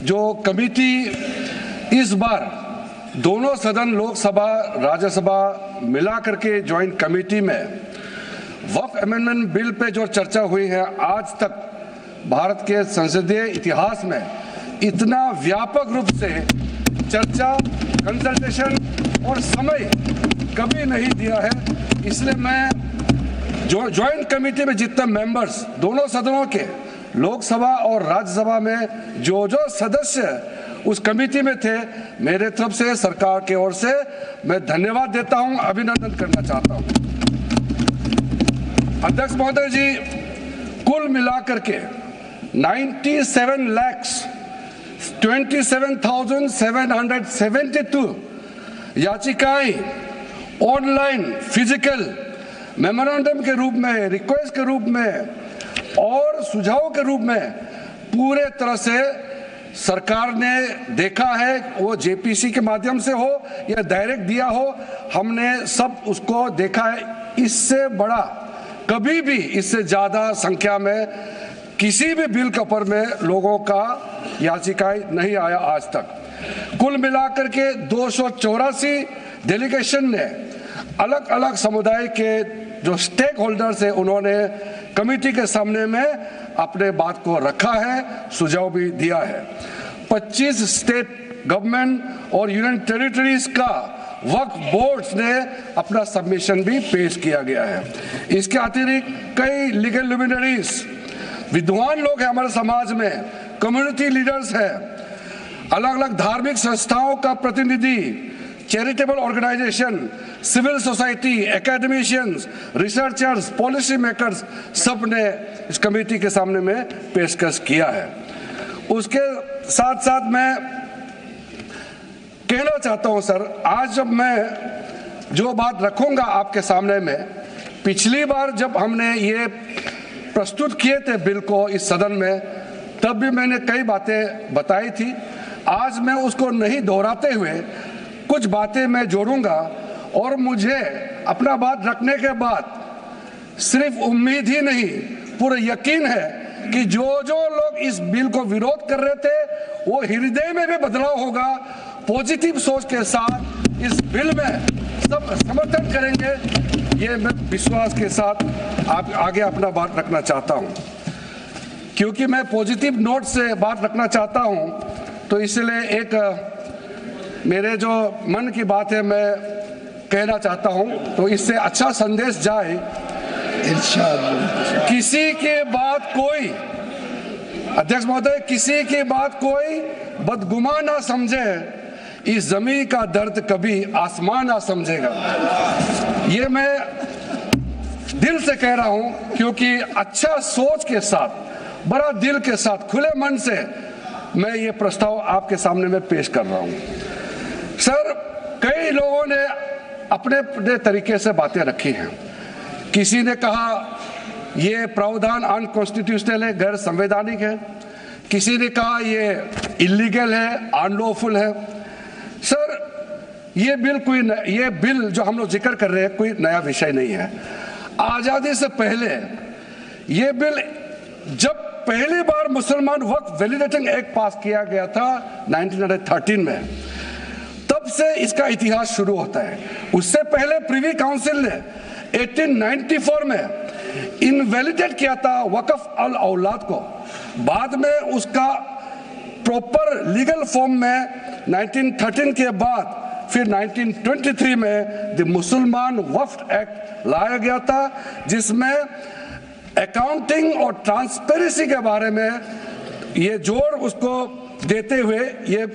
जो कमेटी इस बार दोनों सदन लोकसभा राज्यसभा मिला करके ज्वाइंट कमेटी में वक्फ अमेंडमेंट बिल पे जो चर्चा हुई है, आज तक भारत के संसदीय इतिहास में इतना व्यापक रूप से चर्चा, कंसल्टेशन और समय कभी नहीं दिया है। इसलिए मैं जो ज्वाइंट कमेटी में जितने मेंबर्स दोनों सदनों के लोकसभा और राज्यसभा में जो सदस्य उस कमेटी में थे, मेरे तरफ से सरकार की ओर से मैं धन्यवाद देता हूं, अभिनंदन करना चाहता हूं। अध्यक्ष महोदय जी, कुल मिलाकर के 97,27,772 याचिकाएं ऑनलाइन, फिजिकल, मेमोरेंडम के रूप में, रिक्वेस्ट के रूप में और सुझाव के रूप में पूरे तरह से सरकार ने देखा है। वो जेपीसी के माध्यम से हो या डायरेक्ट दिया हो, हमने सब उसको देखा है। इससे बड़ा कभी भी, इससे ज्यादा संख्या में किसी भी बिल के ऊपर में लोगों का याचिकाएं नहीं आया आज तक। कुल मिलाकर के 284 डेलीगेशन ने अलग अलग समुदाय के जो स्टेक होल्डर्स है, उन्होंने कमेटी के सामने में अपने बात को रखा है, सुझाव भी दिया है। 25 स्टेट गवर्नमेंट और यूनियन टेरिटरीज का वक्फ बोर्ड्स ने अपना सबमिशन भी पेश किया गया है। इसके अतिरिक्त कई लीगल लुमिनरीज, विद्वान लोग हैं हमारे समाज में, कम्युनिटी लीडर्स हैं, अलग अलग धार्मिक संस्थाओं का प्रतिनिधि, charitable organisation, civil society, academicians, researchers, policy makers, सब ने इस कमेटी के सामने में पेशकश किया है। उसके साथ साथ मैं कहना चाहता हूं सर, आज जब मैं जो बात रखूंगा आपके सामने में, पिछली बार जब हमने ये प्रस्तुत किए थे बिल को इस सदन में, तब भी मैंने कई बातें बताई थी। आज मैं उसको नहीं दोहराते हुए कुछ बातें मैं जोड़ूंगा और मुझे अपना बात रखने के बाद सिर्फ उम्मीद ही नहीं, पूरा यकीन है कि जो लोग इस बिल को विरोध कर रहे थे, वो हृदय में भी बदलाव होगा। पॉजिटिव सोच के साथ इस बिल में सब समर्थन करेंगे, ये मैं विश्वास के साथ आप आगे अपना बात रखना चाहता हूं। क्योंकि मैं पॉजिटिव नोट से बात रखना चाहता हूं, तो इसलिए एक मेरे जो मन की बात है मैं कहना चाहता हूं, तो इससे अच्छा संदेश जाए। किसी के बात कोई, अध्यक्ष महोदय, किसी की बात कोई बदगुमान ना समझे, इस जमीन का दर्द कभी आसमान ना समझेगा। ये मैं दिल से कह रहा हूं, क्योंकि अच्छा सोच के साथ, बड़ा दिल के साथ, खुले मन से मैं ये प्रस्ताव आपके सामने में पेश कर रहा हूं। सर, कई लोगों ने अपने अपने तरीके से बातें रखी हैं। किसी ने कहा ये प्रावधान अनकॉन्स्टिट्यूशनल है, गैर संवैधानिक है। किसी ने कहा ये इलीगल है, अनलॉफुल है। सर, ये बिल जो हम लोग जिक्र कर रहे हैं, कोई नया विषय नहीं है। आजादी से पहले ये बिल, जब पहली बार मुसलमान वक्फ वैलिडेटिंग एक्ट पास किया गया था 1913 में, तब से इसका इतिहास शुरू होता है। उससे पहले प्रिवी काउंसिल ने 1894 में इनवैलिडेट किया था वक्फ अल औलाद को। बाद में उसका प्रॉपर लीगल फॉर्म में 1913 के बाद फिर 1923 में द मुसलमान वक्फ एक्ट लाया गया था, जिसमें अकाउंटिंग और ट्रांसपेरेंसी के बारे में ये जोर उसको देते हुए ये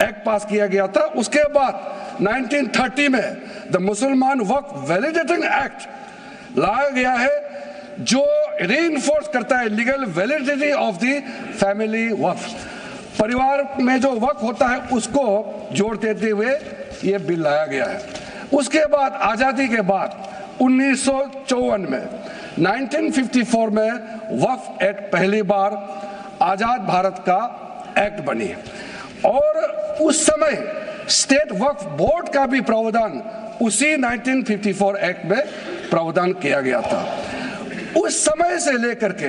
एक्ट पास किया गया था। उसके बाद 1930 में द मुसलमान वक्फ वैलिडेटिंग एक्ट लाया गया है, जो रीइंफोर्स करता है legal validity of the family waqf. परिवार में जो वक्फ होता है उसको जोड़ देते हुए ये बिल लाया गया है। उसके बाद आजादी के बाद 1954 में 1954 में वक्फ एक्ट पहली बार आजाद भारत का एक्ट बनी, और उस समय स्टेट वक्फ बोर्ड का भी प्रावधान उसी 1954 एक्ट में प्रावधान किया गया था। उस समय से लेकर के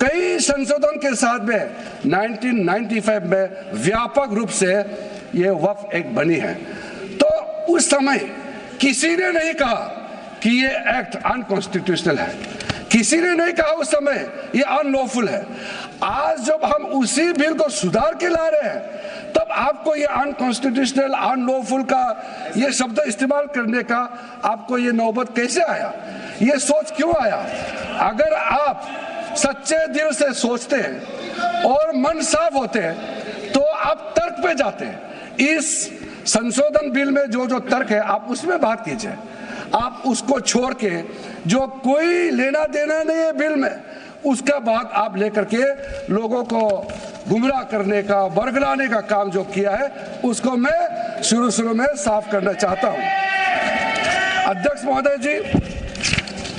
कई संशोधन के साथ में 1995 में व्यापक रूप से ये वक्फ एक्ट बनी है। तो उस समय किसी ने नहीं कहा कि ये एक्ट अनकॉन्स्टिट्यूशनल है, किसी ने नहीं कहा उस समय ये अनलॉफुल है। आज जब हम उसी बिल को सुधार के ला रहे हैं तब आपको ये अनकॉन्स्टिट्यूशनल अनलॉफुल का ये शब्द इस्तेमाल करने का आपको ये नौबत कैसे आया, ये सोच क्यों आया? अगर आप सच्चे दिल से सोचते और मन साफ होते तो आप तर्क पे जाते। इस संशोधन बिल में जो जो तर्क है आप उसमें बात कीजिए, आप उसको छोड़ के जो कोई लेना देना नहीं है बिल में उसका बात आप लेकर के लोगों को गुमराह करने का बरगलाने का काम जो किया है उसको मैं शुरू में साफ करना चाहता हूं। अध्यक्ष महोदय जी,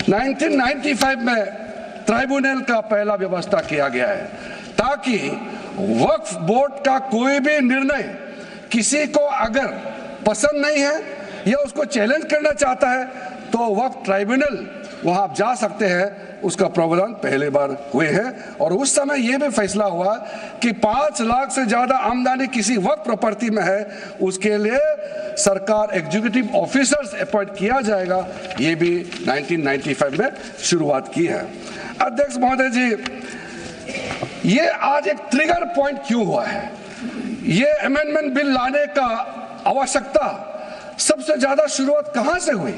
1995 में ट्राइब्यूनल का पहला व्यवस्था किया गया है ताकि वक्फ बोर्ड का कोई भी निर्णय किसी को अगर पसंद नहीं है या उसको चैलेंज करना चाहता है तो वक्फ ट्राइब्यूनल वहां आप जा सकते हैं। उसका प्रावधान पहले बार हुए हैं और उस समय यह भी फैसला हुआ कि 5 लाख से ज्यादा आमदनी किसी वक्फ प्रॉपर्टी में है उसके लिए सरकार एग्जीक्यूटिव ऑफिसर्स अपॉइंट किया जाएगा, ये भी 1995 में शुरुआत की है। अध्यक्ष महोदय जी, ये आज एक ट्रिगर पॉइंट क्यों हुआ है? ये अमेंडमेंट बिल लाने का आवश्यकता सबसे ज्यादा शुरुआत कहां से हुई?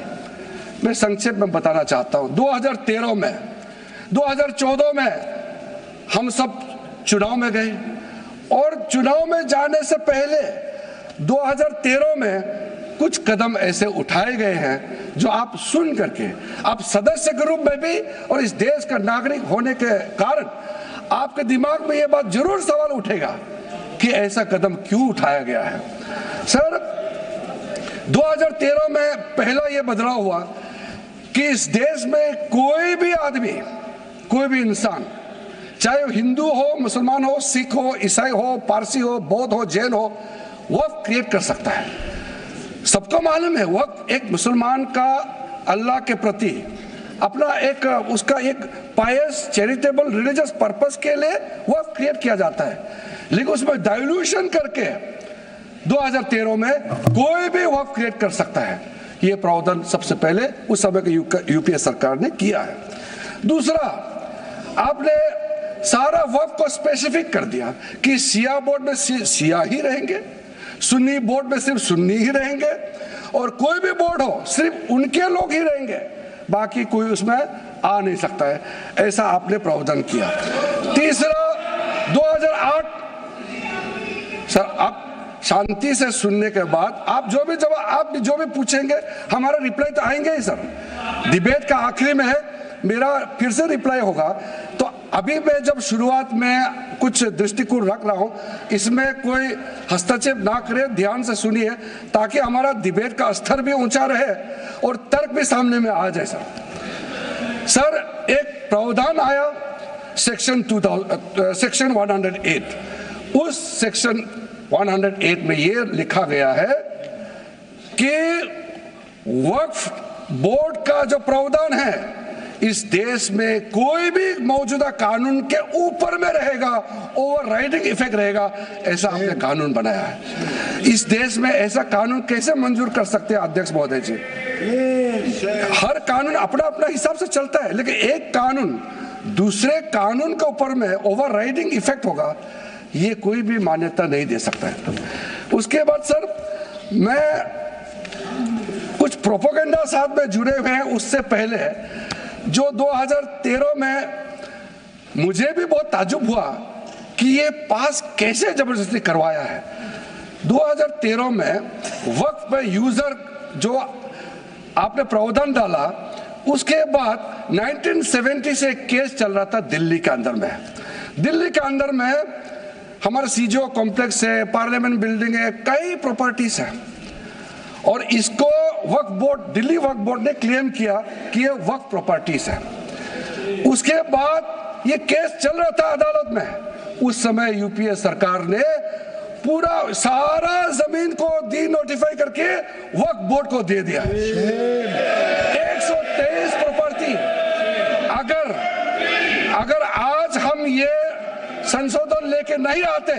मैं संक्षेप में बताना चाहता हूं। 2013 में 2014 में हम सब चुनाव में गए और चुनाव में जाने से पहले 2013 में कुछ कदम ऐसे उठाए गए हैं जो आप सुन करके आप सदस्य के रूप में भी और इस देश का नागरिक होने के कारण आपके दिमाग में यह बात जरूर सवाल उठेगा कि ऐसा कदम क्यों उठाया गया है। सर, 2013 में पहला यह बदलाव हुआ कि इस देश में कोई भी आदमी, कोई भी इंसान, चाहे वो हिंदू हो, मुसलमान हो, सिख हो, ईसाई हो, पारसी हो, बौद्ध हो, जैन हो, वक्फ क्रिएट कर सकता है। सबको मालूम है वक्फ एक मुसलमान का अल्लाह के प्रति अपना एक उसका एक पायस चैरिटेबल रिलीजियस पर्पस के लिए वक्फ क्रिएट किया जाता है, लेकिन उसमें डाइल्यूशन करके 2013 में कोई भी वक्फ क्रिएट कर सकता है। ये प्रावधान सबसे पहले उस समय की यूपीए सरकार ने किया है। दूसरा, आपने सारा वक्फ को स्पेसिफिक कर दिया कि शिया बोर्ड में शिया ही रहेंगे, सुन्नी बोर्ड में सिर्फ सुन्नी ही रहेंगे और कोई भी बोर्ड हो सिर्फ उनके लोग ही रहेंगे, बाकी कोई उसमें आ नहीं सकता है। ऐसा आपने प्रावधान किया। तीसरा, 2008, सर आप शांति से सुनने के बाद आप जो भी पूछेंगे हमारा रिप्लाई तो आएंगे ही सर। डिबेट का आखिरी में है, मेरा फिर से रिप्लाई होगा। तो अभी मैं जब शुरुआत में कुछ दृष्टिकोण रख रहा हूं, इसमें कोई हस्तक्षेप ना करे, ध्यान से सुनिए ताकि हमारा डिबेट का स्तर भी ऊंचा रहे और तर्क भी सामने में आ जाए। सर, एक प्रावधान आया सेक्शन 108। उस सेक्शन 108 में ये लिखा गया है कि वक्फ बोर्ड का जो प्रावधान है इस देश में कोई भी मौजूदा कानून के ऊपर में रहेगा, ओवरराइडिंग इफेक्ट रहेगा, ऐसा आपने कानून बनाया है। इस देश में ऐसा कानून कैसे मंजूर कर सकते हैं अध्यक्ष महोदय जी? हर कानून अपना अपना हिसाब से चलता है, लेकिन एक कानून दूसरे कानून के ऊपर में ओवरराइडिंग इफेक्ट होगा, ये कोई भी मान्यता नहीं दे सकता है। उसके बाद सर, मैं कुछ प्रोपेगेंडा साथ में जुड़े हुए हैं उससे पहले जो 2013 में मुझे भी बहुत ताज्जुब हुआ कि ये पास कैसे जबरदस्ती करवाया है। 2013 में वक्फ में यूजर जो आपने प्रावधान डाला, उसके बाद 1970 से एक केस चल रहा था दिल्ली के अंदर में। दिल्ली के अंदर में हमारा सीजीओ कॉम्प्लेक्स है, पार्लियामेंट बिल्डिंग है, कई प्रॉपर्टीज है और इसको वक्फ बोर्ड, दिल्ली वक्फ बोर्ड ने क्लेम किया कि ये वक्फ प्रॉपर्टीज है। उसके बाद ये केस चल रहा था अदालत में। उस समय यूपीए सरकार ने पूरा सारा जमीन को डी नोटिफाई करके वक्फ बोर्ड को दे दिया। 123 प्रॉपर्टी। अगर आज हम संशोधन लेके नहीं आते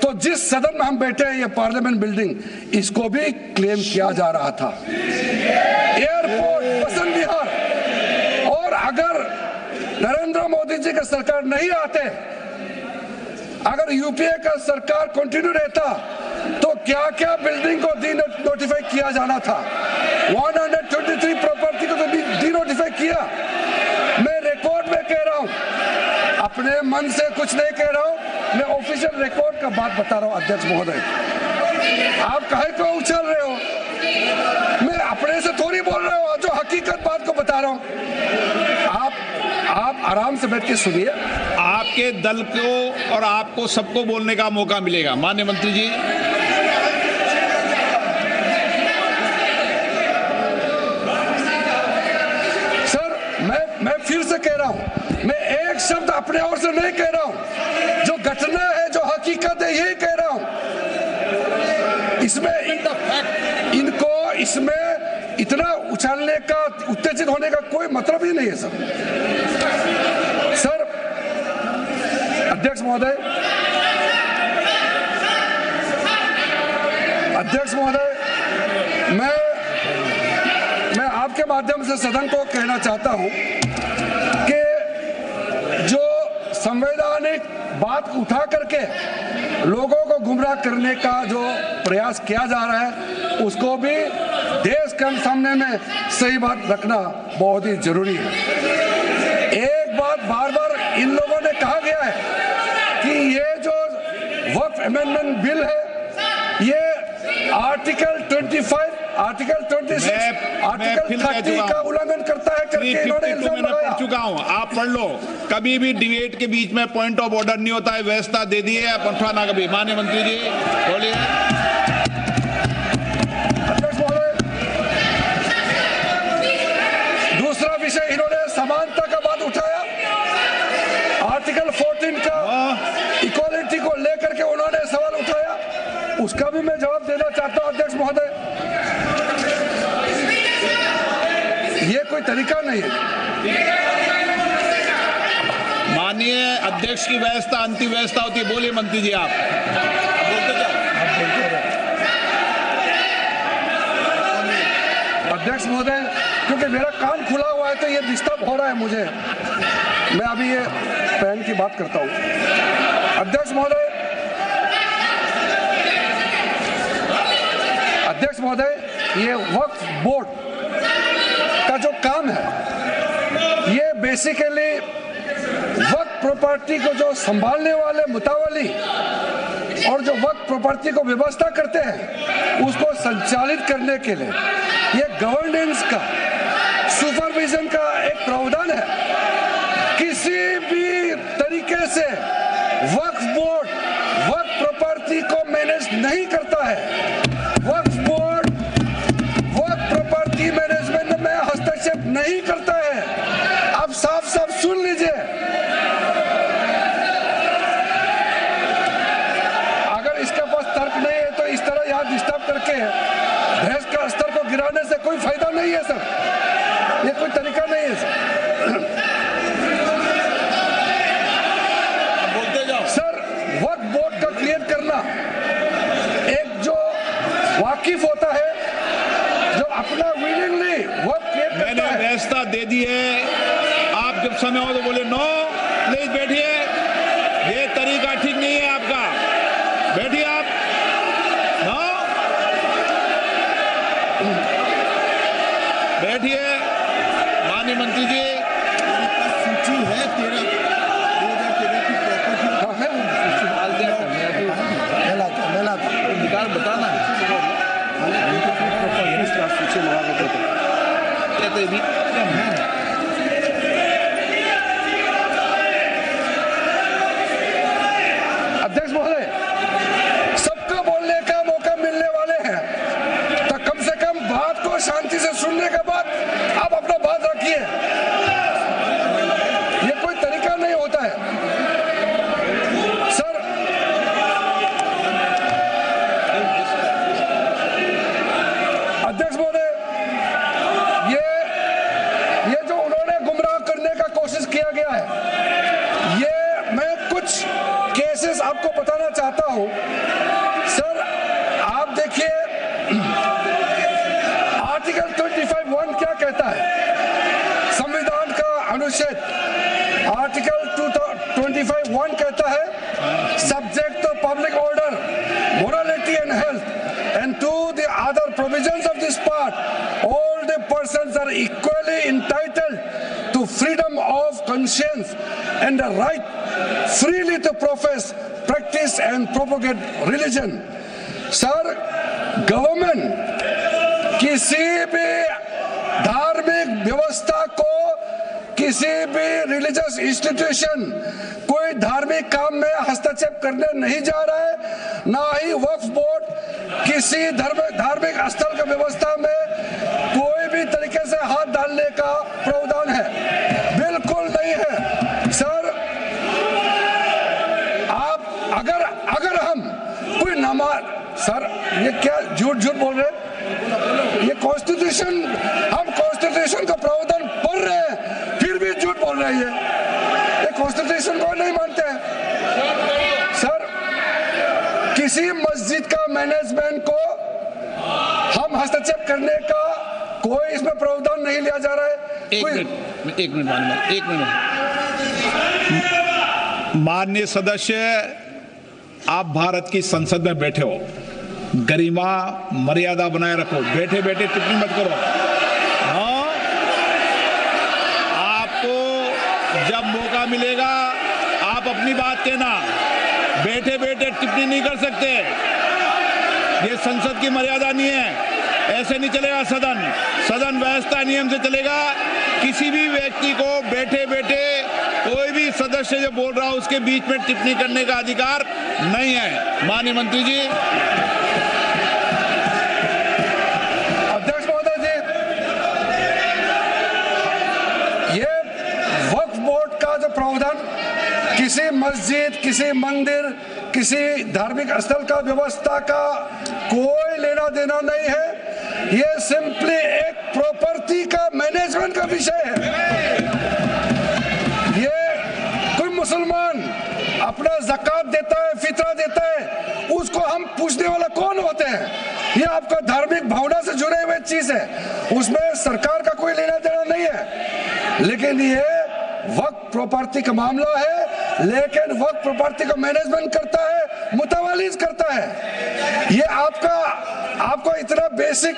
तो जिस सदन में हम बैठे हैं, ये पार्लियामेंट बिल्डिंग, इसको भी क्लेम किया जा रहा था। एयरपोर्ट, बसंत विहार, और अगर नरेंद्र मोदी जी का सरकार नहीं आते, अगर यूपीए का सरकार कंटिन्यू रहता, तो क्या क्या बिल्डिंग को डी नोटिफाई किया जाना था। 123 प्रॉपर्टी को तो डी नोटिफाई किया। मैं रिकॉर्ड में कह रहा हूं, अपने मन से कुछ नहीं कह रहा हूं, मैं ऑफिशियल रिकॉर्ड का बात बता रहा हूं। अध्यक्ष महोदय, आप काहे को उछल रहे हो? मैं अपने से थोड़ी बोल रहा हूं, जो हकीकत बात को बता रहा हूं। आप आराम से बैठ के सुनिए। आपके दल को और आपको सबको बोलने का मौका मिलेगा। माननीय मंत्री जी, सर, मैं फिर से कह रहा हूं, मैं एक शब्द अपने ओर से नहीं कह रहा हूं, जो घटना है, जो हकीकत है, यही कह रहा हूं। इनको इसमें इतना उछालने का, उत्तेजित होने का कोई मतलब ही नहीं है सर। अध्यक्ष महोदय, मैं आपके माध्यम से सदन को कहना चाहता हूं कि जो संवैधानिक बात उठा करके लोगों को गुमराह करने का जो प्रयास किया जा रहा है, उसको भी देश के सामने में सही बात रखना बहुत ही जरूरी है। एक बात बार बार इन लोगों ने कहा गया है कि ये जो वक्फ अमेंडमेंट बिल है, ये आर्टिकल 25, आर्टिकल 26, आर्टिकल 30 का उल्लंघन करता है करके इन्होंने इल्जाम लगाया। पढ़ चुका हूं, आप पढ़ लो। कभी भी डिबेट के बीच में पॉइंट ऑफ ऑर्डर नहीं होता है। व्यवस्था दे दी है, आप उठाना कभी। माननीय मंत्री जी बोलिए। अध्यक्ष महोदय, दूसरा विषय इन्होंने समानता का बात उठाया। आर्टिकल 14 का इक्वालिटी को लेकर के उन्होंने सवाल उठाया, उसका भी मैं जवाब देना चाहता हूं। अध्यक्ष महोदय, ये कोई तरीका नहीं है। माननीय अध्यक्ष की व्यवस्था अंतिम व्यवस्था होती है। बोलिए मंत्री जी, आप बोलते जाओ। अध्यक्ष महोदय, क्योंकि मेरा कान खुला हुआ है तो ये डिस्टर्ब हो रहा है मुझे। मैं अभी ये पैन की बात करता हूं। अध्यक्ष महोदय, ये वक्फ बोर्ड का जो काम है, ये बेसिकली वक्फ प्रॉपर्टी को जो संभालने वाले मुतावली और जो वक्फ प्रॉपर्टी को व्यवस्था करते हैं, उसको संचालित करने के लिए ये गवर्नेंस का, सुपरविजन का एक प्रावधान है। किसी भी तरीके से वक्फ बोर्ड वक्फ प्रॉपर्टी को मैनेज नहीं करता है। वक्फ बोर्ड वक्फ प्रॉपर्टी मैनेजमेंट में हस्तक्षेप नहीं करता है। आप साफ साफ सुन लीजिए, अगर इसके पास तर्क नहीं है तो इस तरह यहां डिस्टर्ब करके बहस का स्तर को गिराने से कोई फायदा नहीं है सर। ये कोई तरीका नहीं है सर। बोलते जाओ सर, वक्फ बोर्ड का क्रिएट करना, एक जो वाकिफ होता है, जो अपना विलिंगली वक्फ क्रिएट करता है। मैंने व्यवस्था दे दी है। आप जब समय हो तो बोले नो, प्लीज बैठिए। ये तरीका ठीक नहीं है आपका। बैठिए आप। नो, बैठिए। माननीय मंत्री जी, सूची है 2013 की प्रॉपर्टी निकाल बताना सूची मंगा के देते। अध्यक्ष महोदय, सर आप देखिए आर्टिकल 25(1) क्या कहता है, संविधान का अनुच्छेद आर्टिकल 25(1) कहता है, subject to public order, morality and health, and to the other provisions of this part, all the persons are equally entitled to freedom of conscience and the right freely to profess, practice and propagate religion. Sir government किसी भी धार्मिक व्यवस्था को, किसी भी religious institution कोई धार्मिक काम में हस्तक्षेप करने नहीं जा रहा है, ना ही वक्फ बोर्ड किसी धार्मिक स्थल की व्यवस्था में कोई भी तरीके से हाथ डालने का प्रावधान है, बिल्कुल नहीं है। सर आप अगर हम कोई नमाज, सर ये क्या झूठ बोल रहे हैं, ये कॉन्स्टिट्यूशन, हम कॉन्स्टिट्यूशन का प्रावधान पढ़ रहे हैं फिर भी झूठ बोल रहे हैं, ये कॉन्स्टिट्यूशन को नहीं मानते हैं। सर किसी मस्जिद का मैनेजमेंट को हम हस्तक्षेप करने का कोई इसमें प्रावधान नहीं लिया जा रहा है। एक मिनट माननीय सदस्य, आप भारत की संसद में बैठे हो, गरिमा मर्यादा बनाए रखो, बैठे बैठे टिप्पणी मत करो। हाँ, आपको जब मौका मिलेगा आप अपनी बात कहना, बैठे बैठे टिप्पणी नहीं कर सकते, ये संसद की मर्यादा नहीं है, ऐसे नहीं चलेगा सदन व्यवस्था नियम से चलेगा। किसी भी व्यक्ति को बैठे बैठे कोई भी सदस्य जो बोल रहा हो उसके बीच में टिप्पणी करने का अधिकार नहीं है। माननीय मंत्री जी। अध्यक्ष महोदय जी, ये वक्फ बोर्ड का जो प्रावधान किसी मस्जिद, किसी मंदिर, किसी धार्मिक स्थल का व्यवस्था का कोई लेना देना नहीं है, ये सिंपली एक प्रॉपर्टी का मैनेजमेंट का विषय है। ये कोई मुसलमान अपना ज़कात देता है, फितरा देता है, उसको हम पूछने वाला कौन होते हैं? ये आपका धार्मिक भावना से जुड़े हुए चीज है, उसमें सरकार का कोई लेना देना नहीं है। लेकिन ये वक्फ प्रॉपर्टी का मामला है, लेकिन वक्फ प्रॉपर्टी का मैनेजमेंट करता है, मुतवालिज करता है। ये आपको इतना बेसिक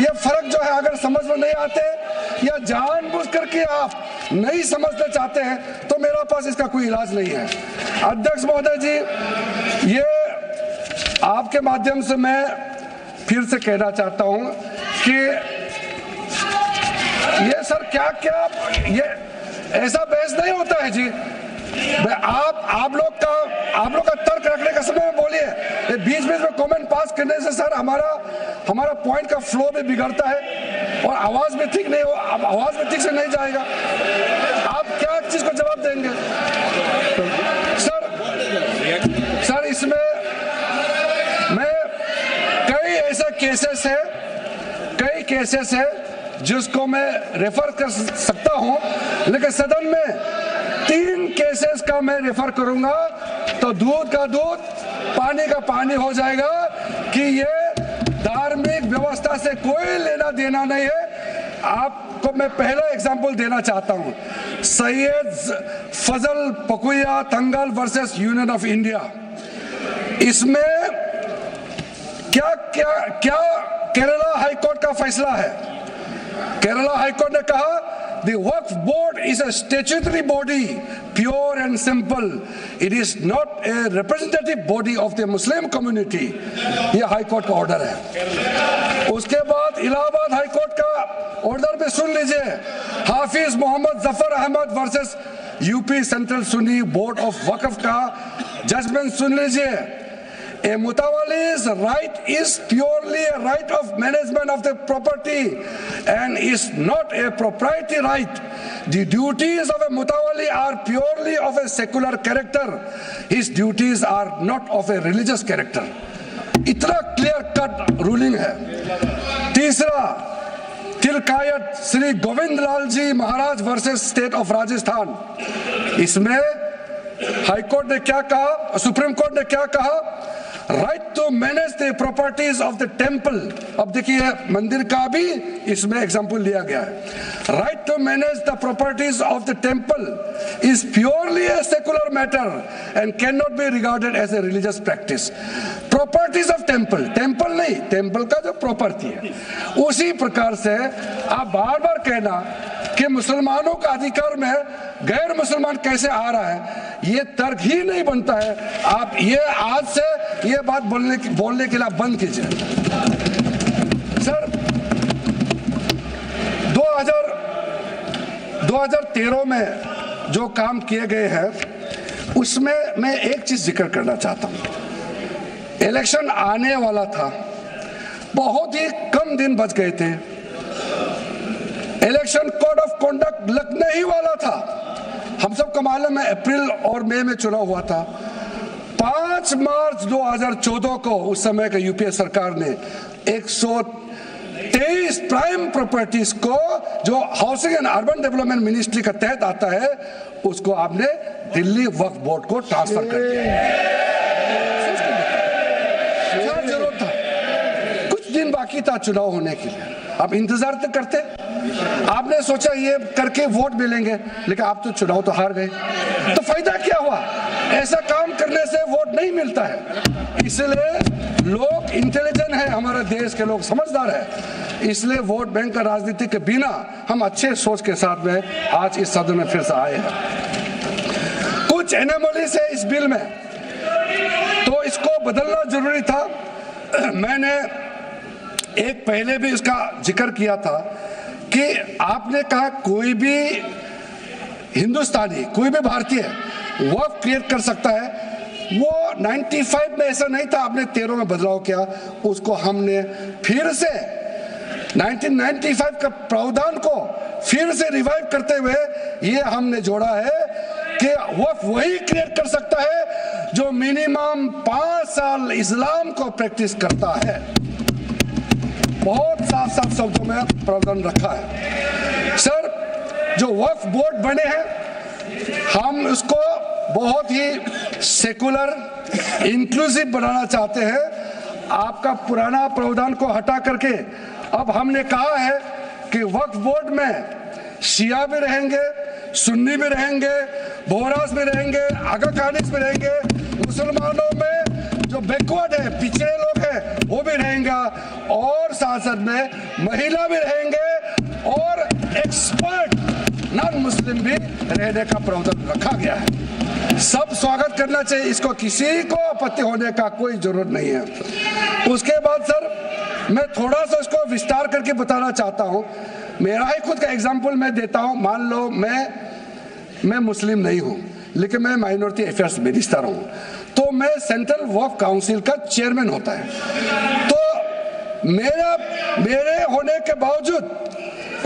ये फर्क जो है अगर समझ में नहीं आते या जानबूझ करके आप नहीं समझना चाहते हैं तो मेरा पास इसका कोई इलाज नहीं है। अध्यक्ष महोदय जी, ये आपके माध्यम से मैं फिर से कहना चाहता हूं कि ये सर क्या ये ऐसा बहस नहीं होता है जी। आप लोग का तर्क रखने का समय में बोलिए, बीच में कमेंट पास करने से सर हमारा पॉइंट का फ्लो भी बिगड़ता है और आवाज में ठीक से नहीं जाएगा। आप क्या चीज को जवाब देंगे सर इसमें मैं कई ऐसे केसेस है जिसको मैं रेफर कर सकता हूं, लेकिन सदन में 3 केसेस का मैं रेफर करूंगा तो दूध का दूध पानी का पानी हो जाएगा कि ये धार्मिक व्यवस्था से कोई लेना देना नहीं है। आपको मैं पहला एग्जांपल देना चाहता हूं, सैयद फजल पकुया Thangal versus union of India. इसमें क्या केरला हाईकोर्ट का फैसला है। केरला हाईकोर्ट ने कहा The Waqf Board is a statutory body, pure and simple. It is not a representative body of the Muslim community. ये हाई कोर्ट का ऑर्डर है। उसके बाद इलाहाबाद हाई कोर्ट का ऑर्डर भी सुन लीजिए, Hafiz Mohammad Zafar Ahmad versus UP central Sunni board of waqf का जजमेंट सुन लीजिए। A mutawali's right is purely a right of management of the property and is not a proprietary right. The duties of a mutawali are purely of a secular character. His duties are not of a religious character. इतना clear cut ruling है। तीसरा, तिलकायत श्री गोविंद लाल जी महाराज versus state of Rajasthan. इसमें high court ने क्या कहा, supreme court ने क्या कहा, right to manage the properties of the temple. अब देखिए मंदिर का भी इसमें एग्जांपल लिया गया है। Right to manage the properties of the temple is purely a secular matter and can not be regarded as a religious practice. Properties of temple, temple नहीं, टेम्पल का जो प्रॉपर्टी है, उसी प्रकार से आप बार बार कहना कि मुसलमानों का अधिकार में गैर मुसलमान कैसे आ रहा है, ये तर्क ही नहीं बनता है। आप ये आज से ये बात बोलने के लिए आप बंद कीजिए। सर 2013 में जो काम किए गए हैं उसमें मैं एक चीज जिक्र करना चाहता हूं। इलेक्शन आने वाला था, बहुत ही कम दिन बच गए थे, इलेक्शन कोड ऑफ कॉन्डक्ट लगने ही वाला था। हम सबको मालूम है अप्रैल और मई में चुनाव हुआ था। 5 मार्च 2014 को उस समय के यूपीए सरकार ने 123 प्राइम प्रॉपर्टीज को जो housing and urban development ministry का तहत आता है उसको आपने दिल्ली वक्फ बोर्ड को ट्रांसफर कर दिया। क्या जरूरत था? कुछ दिन बाकी था चुनाव होने के लिए, आप इंतजार तो करते। आपने सोचा ये करके वोट मिलेंगे, लेकिन आप तो चुनाव तो हार गए, तो फायदा क्या हुआ? ऐसा काम करने से वोट नहीं मिलता है। इसलिए लोग इंटेलिजेंट है, हमारे देश के लोग समझदार है, इसलिए वोट बैंक का राजनीति के बिना हम अच्छे सोच के साथ में आज इस सदन में फिर से आए हैं। कुछ एनोमलीज है इस बिल में, तो इसको बदलना जरूरी था। मैंने एक पहले भी इसका जिक्र किया था कि आपने कहा कोई भी हिंदुस्तानी, कोई भी भारतीय वक्फ क्रिएट कर सकता है। वो 95 में ऐसा नहीं था, आपने 13 में बदलाव किया, उसको हमने फिर से 1995 का प्रावधान को फिर से रिवाइव करते हुए ये हमने जोड़ा है कि वक्फ वही क्रिएट कर सकता है जो मिनिमम 5 साल इस्लाम को प्रैक्टिस करता है। बहुत साफ साफ शब्दों में प्रावधान रखा है। सर, जो वक्फ बोर्ड बने हैं हम उसको बहुत ही सेकुलर इंक्लूसिव बनाना चाहते हैं। आपका पुराना प्रावधान को हटा करके अब हमने कहा है कि वक्फ बोर्ड में शिया भी रहेंगे, सुन्नी भी रहेंगे, बोहरास भी रहेंगे, आगा खानिस भी रहेंगे, मुसलमानों में जो बैकवर्ड है, पिछड़े लोग हैं वो भी रहेंगे, और साथ साथ में महिला भी रहेंगे और एक्सपर्ट नॉन मुस्लिम भी रहने का प्रावधान रखा गया है। सब स्वागत करना चाहिए, इसको किसी को आपत्ति होने का कोई जरूरत नहीं है। उसके बाद सर मैं थोड़ा सा इसको विस्तार करके बताना चाहता हूँ। मेरा ही खुद का एग्जाम्पल मैं देता हूँ। मान लो मैं मुस्लिम नहीं हूँ, लेकिन मैं माइनॉरिटी अफेयर्स मिनिस्टर हूँ, तो मैं सेंट्रल वक्फ काउंसिल का चेयरमैन होता है। तो मेरे होने के बावजूद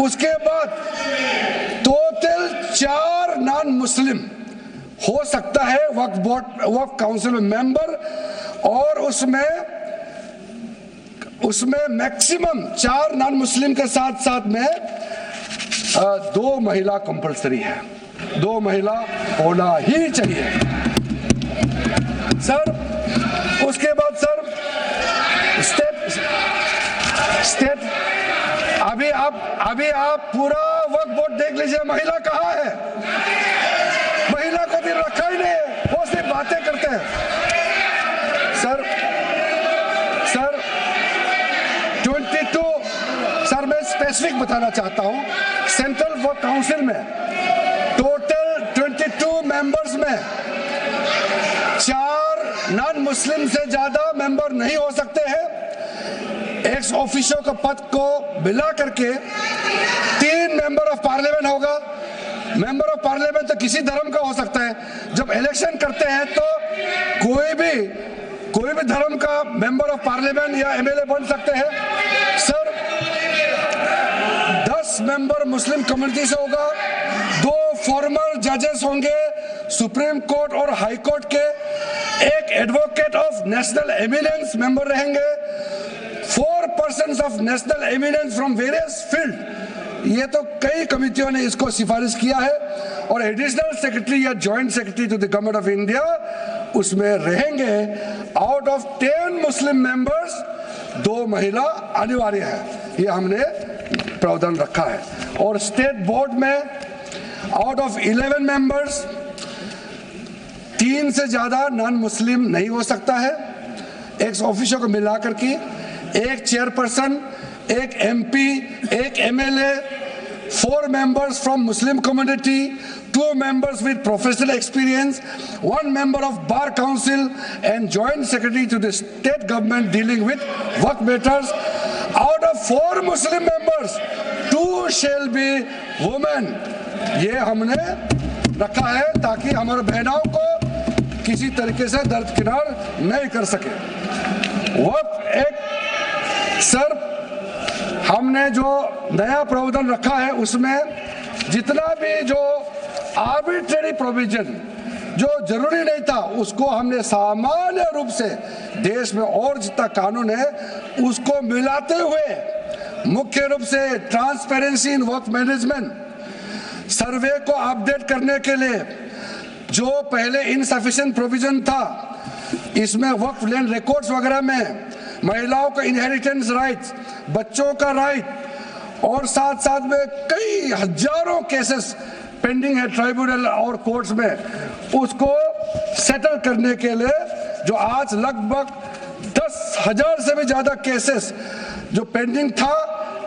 उसके बाद टोटल 4 नॉन मुस्लिम हो सकता है वक्फ काउंसिल में मेंबर, और उसमें मैक्सिमम 4 नॉन मुस्लिम के साथ साथ में 2 महिला कंपलसरी है। 2 महिला होना ही चाहिए सर। उसके बाद सर स्टेट अभी आप पूरा वक्फ बोर्ड देख लीजिए, महिला कहाँ है? महिला को भी रखा ही नहीं है, वो सिर्फ बातें करते हैं। सर 22 सर मैं स्पेसिफिक बताना चाहता हूँ। सेंट्रल वक्फ काउंसिल में टोटल 22 मेंबर्स में 4 नॉन मुस्लिम से ज्यादा मेंबर नहीं हो सकते हैं। एक्स ऑफिशियो का पद को मिला करके 3 मेंबर ऑफ पार्लियामेंट होगा। मेंबर ऑफ पार्लियामेंट तो किसी धर्म का हो सकता है। जब इलेक्शन करते हैं तो कोई भी धर्म का मेंबर ऑफ पार्लियामेंट या एमएलए बन सकते हैं। सर 10 मेंबर मुस्लिम कम्युनिटी से होगा, 2 फॉर्मर जजेस होंगे सुप्रीम कोर्ट और हाई कोर्ट के, 1 advocate of national eminence member रहेंगे, 4 persons of national eminence from various field. ये तो कई कमिटियों ने इसको सिफारिश किया है। और एडिशनल सेक्रेटरी या joint secretary to the government of India उसमें रहेंगे। आउट ऑफ 10 मुस्लिम मेंबर्स 2 महिला अनिवार्य है, ये हमने प्रावधान रखा है। और स्टेट बोर्ड में आउट ऑफ 11 मेंबर्स 3 से ज्यादा नॉन मुस्लिम नहीं हो सकता है। एक्स ऑफिशियो को मिलाकर के 1 chairperson, 1 MP, 1 MLA, 4 members from Muslim community, 2 members with professional experience, 1 member of Bar Council and Joint Secretary to the state government dealing with work matters. Out of 4 Muslim members, 2 shall be women. ये हमने रखा है ताकि हमारे बहनों को किसी तरीके से दरकिनार नहीं कर सके। वक्त एक सर हमने जो नया प्रावधान रखा है उसमें जितना भी जो आर्बिट्रेरी प्रोविजन जो जरूरी नहीं था उसको हमने सामान्य रूप से देश में और जितना कानून है उसको मिलाते हुए मुख्य रूप से ट्रांसपेरेंसी इन वर्क मैनेजमेंट, सर्वे को अपडेट करने के लिए जो पहले इनसफिशिएंट प्रोविजन था इसमें वर्क लैंड रिकॉर्ड्स वगैरह में महिलाओं का इनहेरिटेंस राइट्स, बच्चों का राइट और साथ साथ में कई हजारों केसेस पेंडिंग है ट्राइब्यूनल और कोर्ट्स में, उसको सेटल करने के लिए जो आज लगभग 10,000 से भी ज्यादा केसेस जो पेंडिंग था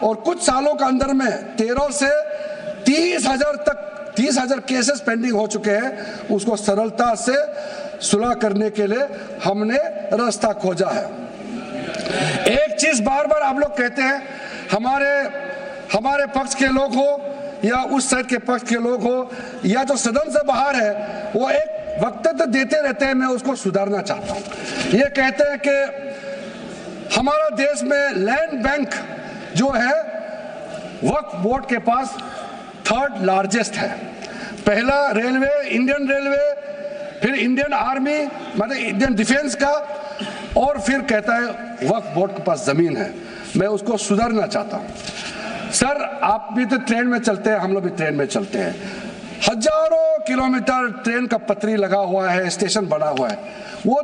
और कुछ सालों के अंदर में 13 से 30,000 तक 30,000 केसेस पेंडिंग हो चुके हैं, उसको सरलता से सुलह करने के लिए हमने रास्ता खोजा है। एक चीज बार बार आप लोग कहते हैं, हमारे पक्ष के लोग हो या उस साइड के पक्ष के लोग हो या जो सदन से बाहर है, वो एक वक्तव्य देते रहते हैं, मैं उसको सुधारना चाहता हूं। ये कहते हैं कि हमारा देश में लैंड बैंक जो है वक्फ बोर्ड के पास 3rd लार्जेस्ट है। पहला रेलवे, इंडियन रेलवे, फिर इंडियन आर्मी मतलब इंडियन डिफेंस का, और फिर कहता है वक्फ बोर्ड के पास जमीन है। मैं उसको सुधारना चाहता हूं। सर आप भी तो ट्रेन में चलते हैं, हम लोग भी ट्रेन में चलते हैं, हजारों किलोमीटर ट्रेन का पटरी लगा हुआ है, स्टेशन बना हुआ है। वो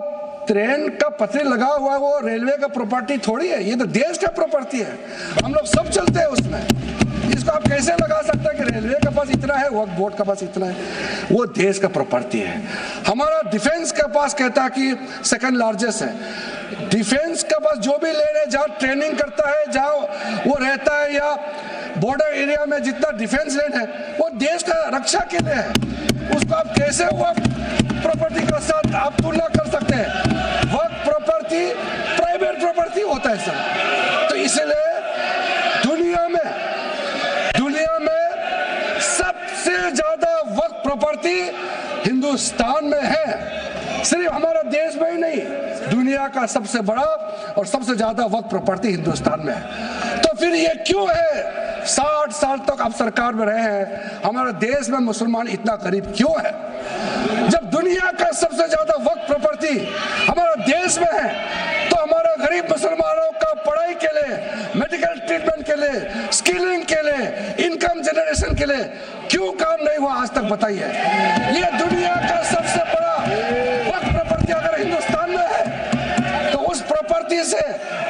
ट्रेन का पटरी लगा हुआ है, वो रेलवे का प्रॉपर्टी थोड़ी है, ये तो देश का प्रॉपर्टी है, हम लोग सब चलते हैं उसमें। इसको आप कैसे लगा सकते हैं कि रेलवे के पास इतना है, वक्फ बोर्ड के पास इतना है? वो देश का प्रॉपर्टी है। हमारा डिफेंस के पास कहता है कि 2nd लार्जेस्ट है। डिफेंस के पास जो भी ले रहे, जहाँ ट्रेनिंग करता है, जहाँ वो रहता है, या बॉर्डर एरिया में जितना डिफेंस लैंड है वो देश का रक्षा के लिए है। उसको आप कैसे वक्फ प्रॉपर्टी के साथ आप तुलना कर सकते हैं? वक्फ प्रॉपर्टी प्राइवेट प्रॉपर्टी होता है सर। तो इसलिए दुनिया में सबसे ज्यादा वक्फ प्रॉपर्टी हिंदुस्तान में है। सिर्फ हमारा देश में ही नहीं, दुनिया का सबसे बड़ा और सबसे ज्यादा वक्फ प्रॉपर्टी हिंदुस्तान में है। तो फिर ये क्यों है 60 साल तक आप सरकार में रहे हैं, हमारे देश में मुसलमान इतना गरीब क्यों है? जब दुनिया का सबसे ज्यादा वक्फ प्रॉपर्टी हमारा देश में है, तो हमारा गरीब मुसलमानों का पढ़ाई के लिए, मेडिकल ट्रीटमेंट के लिए, स्किलिंग के लिए, इनकम जनरेशन के लिए क्यों काम नहीं हुआ आज तक? बताइए। ये दुनिया का सबसे बड़ा वक्फ प्रॉपर्टी अगर हिंदुस्तान में है, तो उस प्रॉपर्टी से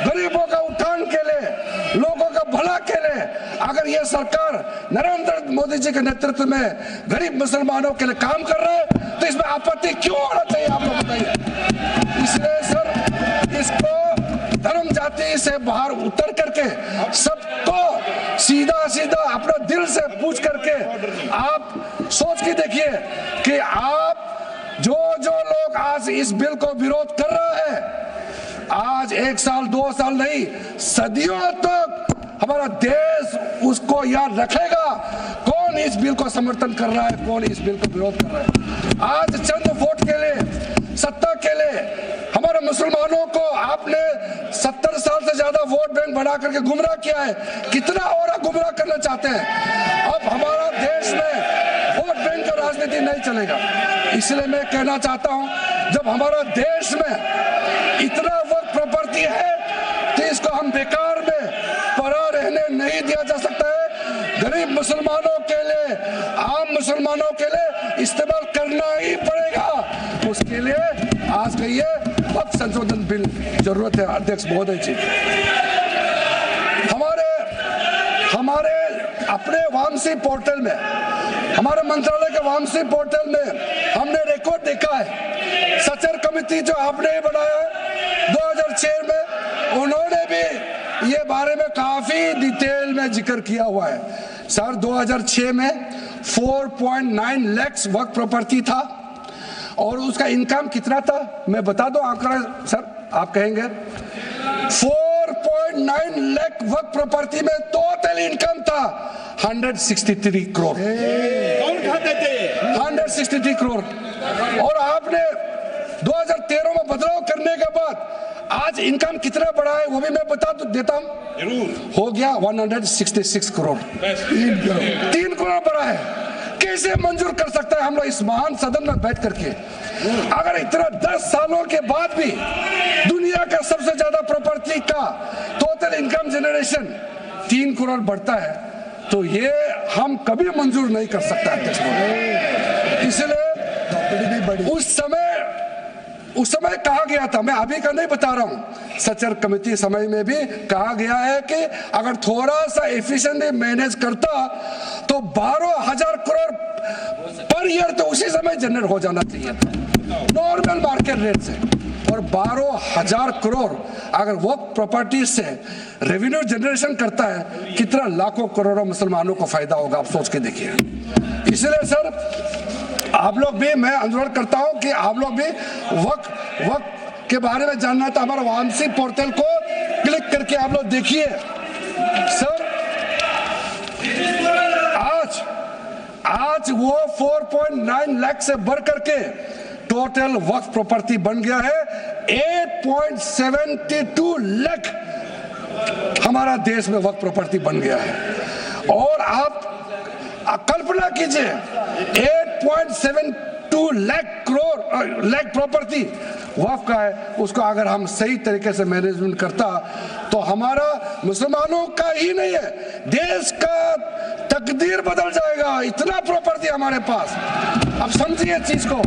गरीबों का उत्थान के लिए, लोगों का भला के लिए अगर ये सरकार नरेंद्र मोदी जी के नेतृत्व में गरीब मुसलमानों के लिए काम कर रहा है, तो इसमें आपत्ति क्यों होना चाहिए? आप लोग बताइए। इसलिए सर इसको धर्म जाति से बाहर उतर करके सबको सीधा सीधा अपना दिल से पूछ करके आप सोच के देखिए कि आप जो लोग आज इस बिल को विरोध कर रहा है, आज 1 साल 2 साल नहीं, सदियों तक हमारा देश उसको याद रखेगा कौन इस बिल को समर्थन कर रहा है, कौन इस बिल को विरोध कर रहा है। आज चंद वोट के लिए, सत्ता के लिए हमारे मुसलमानों को आपने 70 साल से ज्यादा वोट बैंक बना करके गुमराह किया है। कितना और गुमराह करना चाहते हैं? अब हमारा देश में वोट बैंक का राजनीति नहीं चलेगा। इसलिए मैं कहना चाहता हूं, जब हमारा देश में इतना वक्त प्रॉपर्टी है तो इसको हम बेकार में पड़ा रहने नहीं दिया जा सकता है। गरीब मुसलमानों के लिए, आम मुसलमानों के लिए इस्तेमाल करना ही पड़ेगा। उसके लिए आज कहिए वक्त संशोधन बिल जरूरत है अध्यक्ष महोदय जी। हमारे अपने वामसी पोर्टल में, हमारे मंत्रालय के वामसी पोर्टल में हमने रिकॉर्ड देखा है। सचर कमेटी जो आपने बनाया है 2006 में, उन्होंने भी ये बारे में काफी डिटेल में जिक्र किया हुआ है। सर 2006 में 4.9 लाख वक्फ प्रॉपर्टी था और उसका इनकम कितना था मैं बता दूं आंकड़ा सर, आप कहेंगे 4.9 लाख वक्फ प्रॉपर्टी में टोटल इनकम था 163 करोड़। कौन खाते थे? 163 करोड़। और आपने 2013 में बदलाव करने के बाद आज इनकम कितना बढ़ा है वो भी मैं बता देता हूं, हो गया 166 करोड़। 3 करोड़ बढ़ा है। कैसे मंजूर कर सकता है हम लोग इस महान सदन में बैठ करके? अगर इतना 10 सालों के बाद भी दुनिया का सबसे ज्यादा प्रॉपर्टी का टोटल इनकम जनरेशन 3 करोड़ बढ़ता है तो ये हम कभी मंजूर नहीं कर सकता अध्यक्ष। इसलिए उस समय कहा गया था, मैं अभी का नहीं बता रहा हूं, सचर कमेटी समय में भी कहा गया है कि अगर थोड़ा सा एफिशिएंटली मैनेज करता तो 12,000 करोड़ पर ईयर तो उसी समय जनरेट हो जाना चाहिए था नॉर्मल मार्केट रेट से। और 12,000 करोड़ अगर वो प्रॉपर्टी से रेवेन्यू जनरेशन करता है, कितना लाखों करोड़ों मुसलमानों को फायदा होगा, आप सोच के देखिए। इसलिए सर आप लोग भी, मैं अनुरोध करता हूं कि आप लोग भी वक्त के बारे में जानना है तो हमारा वामसी पोर्टल को क्लिक करके आप लोग देखिए। सर आज वो 4.9 लाख से बढ़ करके टोटल वक्फ प्रॉपर्टी बन गया है 8.72 लाख। हमारा देश में वक्फ प्रॉपर्टी बन गया है और आप कल्पना कीजिए 8.72 लाख प्रॉपर्टी वक्फ का है, उसको अगर हम सही तरीके से मैनेजमेंट करता तो हमारा मुसलमानों का ही नहीं है देश का तकदीर बदल जाएगा। इतना प्रॉपर्टी हमारे पास, अब समझिए चीज को।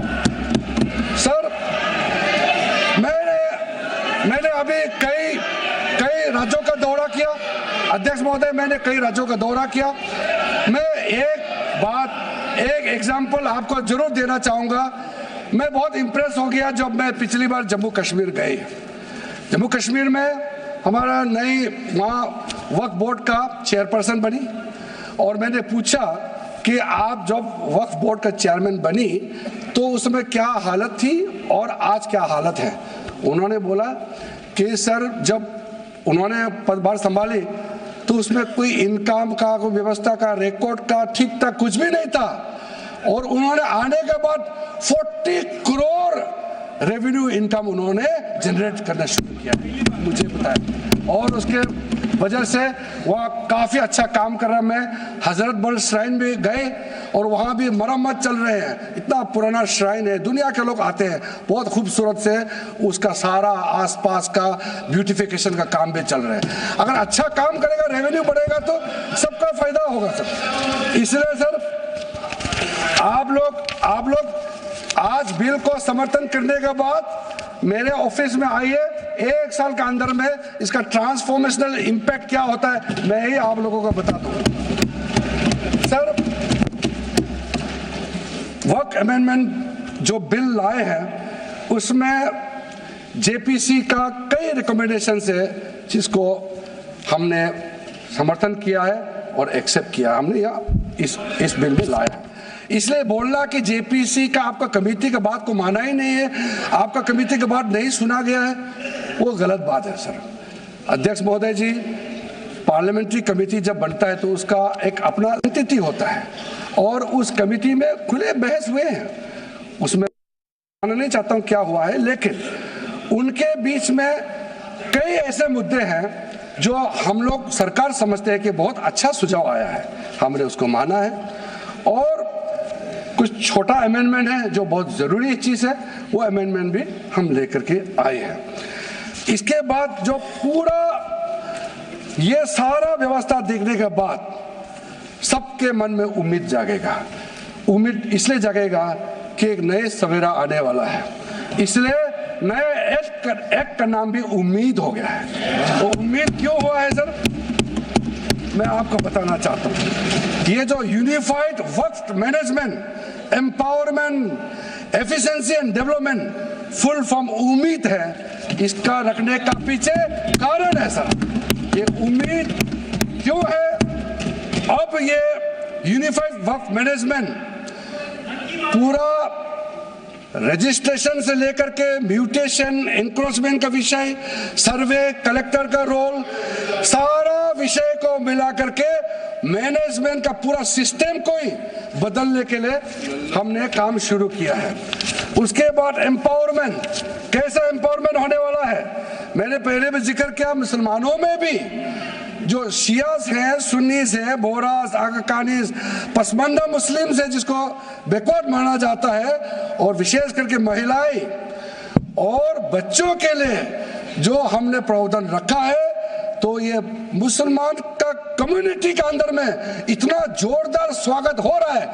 सर मैंने अभी कई राज्यों का दौरा किया अध्यक्ष महोदय, मैंने कई राज्यों का दौरा किया। मैं एक एग्जांपल आपको जरूर देना चाहूंगा। मैं बहुत इंप्रेस हो गया जब मैं पिछली बार जम्मू कश्मीर गई। जम्मू कश्मीर में हमारा नई वहाँ वक्फ बोर्ड का चेयरपर्सन बनी और मैंने पूछा कि आप जब वक्फ बोर्ड का चेयरमैन बनी तो उसमें क्या हालत थी और आज क्या हालत है। उन्होंने बोला कि सर जब उन्होंने पदभार संभाली तो उसमें कोई इनकम का, कोई व्यवस्था का, रिकॉर्ड का ठीक ठाक कुछ भी नहीं था और उन्होंने आने के बाद 40 करोड़ रेवेन्यू इनकम उन्होंने जनरेट करना शुरू किया, मुझे बताया। और उसके वजह से वह काफ़ी अच्छा काम कर रहा है। मैं हजरत बल श्राइन भी गए और वहाँ भी मरम्मत चल रहे हैं। इतना पुराना श्राइन है, दुनिया के लोग आते हैं, बहुत खूबसूरत से उसका सारा आसपास का ब्यूटिफिकेशन का काम भी चल रहा है। अगर अच्छा काम करेगा, रेवेन्यू बढ़ेगा तो सबका फायदा होगा सर। इसलिए सर आप लोग आज बिल को समर्थन करने के बाद मेरे ऑफिस में आइए, 1 साल के अंदर में इसका ट्रांसफॉर्मेशनल इम्पैक्ट क्या होता है मैं ही आप लोगों को बता दूं। सर वक्फ अमेंडमेंट जो बिल लाए हैं उसमें जेपीसी का कई रिकमेंडेशन है जिसको हमने समर्थन किया है और एक्सेप्ट किया हमने इस बिल में लाया। इसलिए बोलना कि जेपीसी का आपका कमेटी के बात को माना ही नहीं है, आपका कमेटी के बात नहीं सुना गया है, वो गलत बात है सर। अध्यक्ष महोदय जी, पार्लियामेंट्री कमेटी जब बनता है तो उसका एक अपना एंटिटी होता है और उस कमेटी में खुले बहस हुए हैं। उसमें मैं नहीं चाहता हूं क्या हुआ है, लेकिन उनके बीच में कई ऐसे मुद्दे हैं जो हम लोग सरकार समझते हैं कि बहुत अच्छा सुझाव आया है, हमने उसको माना है। और कुछ छोटा अमेंडमेंट है जो बहुत जरूरी चीज है, वो अमेंडमेंट भी हम लेकर के आए हैं। इसके बाद जो पूरा ये सारा व्यवस्था देखने के बाद सबके मन में उम्मीद जागेगा। उम्मीद इसलिए जागेगा कि एक नए सवेरा आने वाला है। इसलिए नए एक्ट का नाम भी उम्मीद हो गया है। तो उम्मीद क्यों हुआ है सर, मैं आपको बताना चाहता हूं। ये जो unified Waqf management, empowerment, efficiency and development full form उम्मीद है, इसका रखने का पीछे कारण है सर। ये उम्मीद क्यों है? अब ये यूनिफाइड वक्फ मैनेजमेंट पूरा रजिस्ट्रेशन से लेकर के म्यूटेशन, इंक्रोचमेंट का विषय, सर्वे, कलेक्टर का रोल, सारा विषय को मिला करके मैनेजमेंट का पूरा सिस्टम को ही बदलने के लिए हमने काम शुरू किया है। उसके बाद एम्पावरमेंट, कैसा एम्पावरमेंट होने वाला है? मैंने पहले भी जिक्र किया, मुसलमानों में भी जो शियास हैं, सुन्नीस हैं, बोहरास, आकाकानीस, पसमानदा मुस्लिम्स है जिसको बैकवर्ड माना जाता है, और विशेष करके महिलाएं और बच्चों के लिए जो हमने प्रावधान रखा है, तो ये मुसलमान का कम्युनिटी के अंदर में इतना जोरदार स्वागत हो रहा है।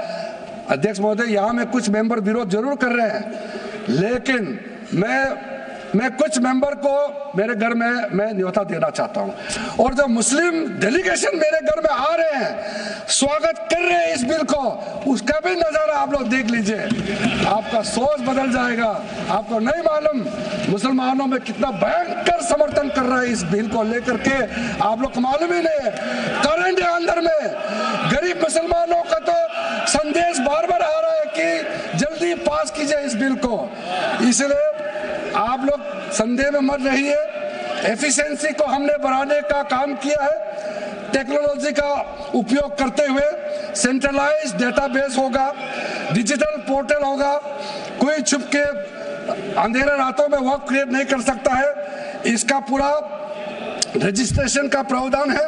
अध्यक्ष महोदय, यहाँ में कुछ मेंबर विरोध जरूर कर रहे हैं, लेकिन मैं कुछ मेंबर को मेरे घर में मैं न्योता देना चाहता हूं। और जो मुस्लिम डेलीगेशन मेरे घर में आ रहे हैं, स्वागत कर रहे हैं इस बिल को, उसका भी नजारा आप लोग देख लीजिए, आपका सोच बदल जाएगा। आपको नहीं मालूम मुसलमानों में कितना भयंकर समर्थन कर रहा है इस बिल को लेकर के, आप लोग को मालूम ही नहीं है। करंट अंदर में गरीब मुसलमानों का तो संदेश बार बार आ रहा है कि जल्दी पास कीजिए इस बिल को, इसलिए आप लोग संदेह में मत रहिए। एफिशिएंसी को हमने बढ़ाने का काम किया है। टेक्नोलॉजी का उपयोग करते हुए सेंट्रलाइज्ड डेटाबेस होगा, डिजिटल पोर्टल होगा, कोई छुप के अंधेरे रातों में वर्क क्रिएट नहीं कर सकता है। इसका पूरा रजिस्ट्रेशन का प्रावधान है,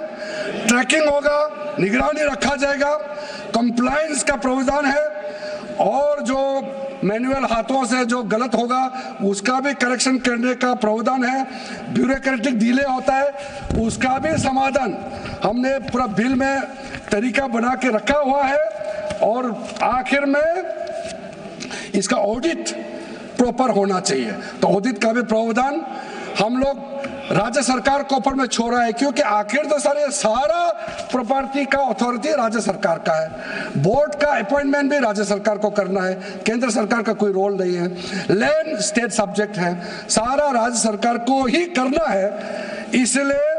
ट्रैकिंग होगा, निगरानी रखा जाएगा, कंप्लायंस का प्रावधान है, और जो मैनुअल हाथों से जो गलत होगा उसका भी करेक्शन करने का प्रावधान है। ब्यूरोक्रेटिक डिले होता है, उसका भी समाधान हमने पूरा बिल में तरीका बना के रखा हुआ है। और आखिर में इसका ऑडिट प्रॉपर होना चाहिए, तो ऑडिट का भी प्रावधान हम लोग राज्य सरकार को ऊपर में छोड़ा है, क्योंकि आखिर तो सर ये सारा प्रॉपर्टी का अथॉरिटी राज्य सरकार का है। बोर्ड का अपॉइंटमेंट भी राज्य सरकार को करना है, केंद्र सरकार का कोई रोल नहीं है। लैंड स्टेट सब्जेक्ट है, सारा राज्य सरकार को ही करना है। इसलिए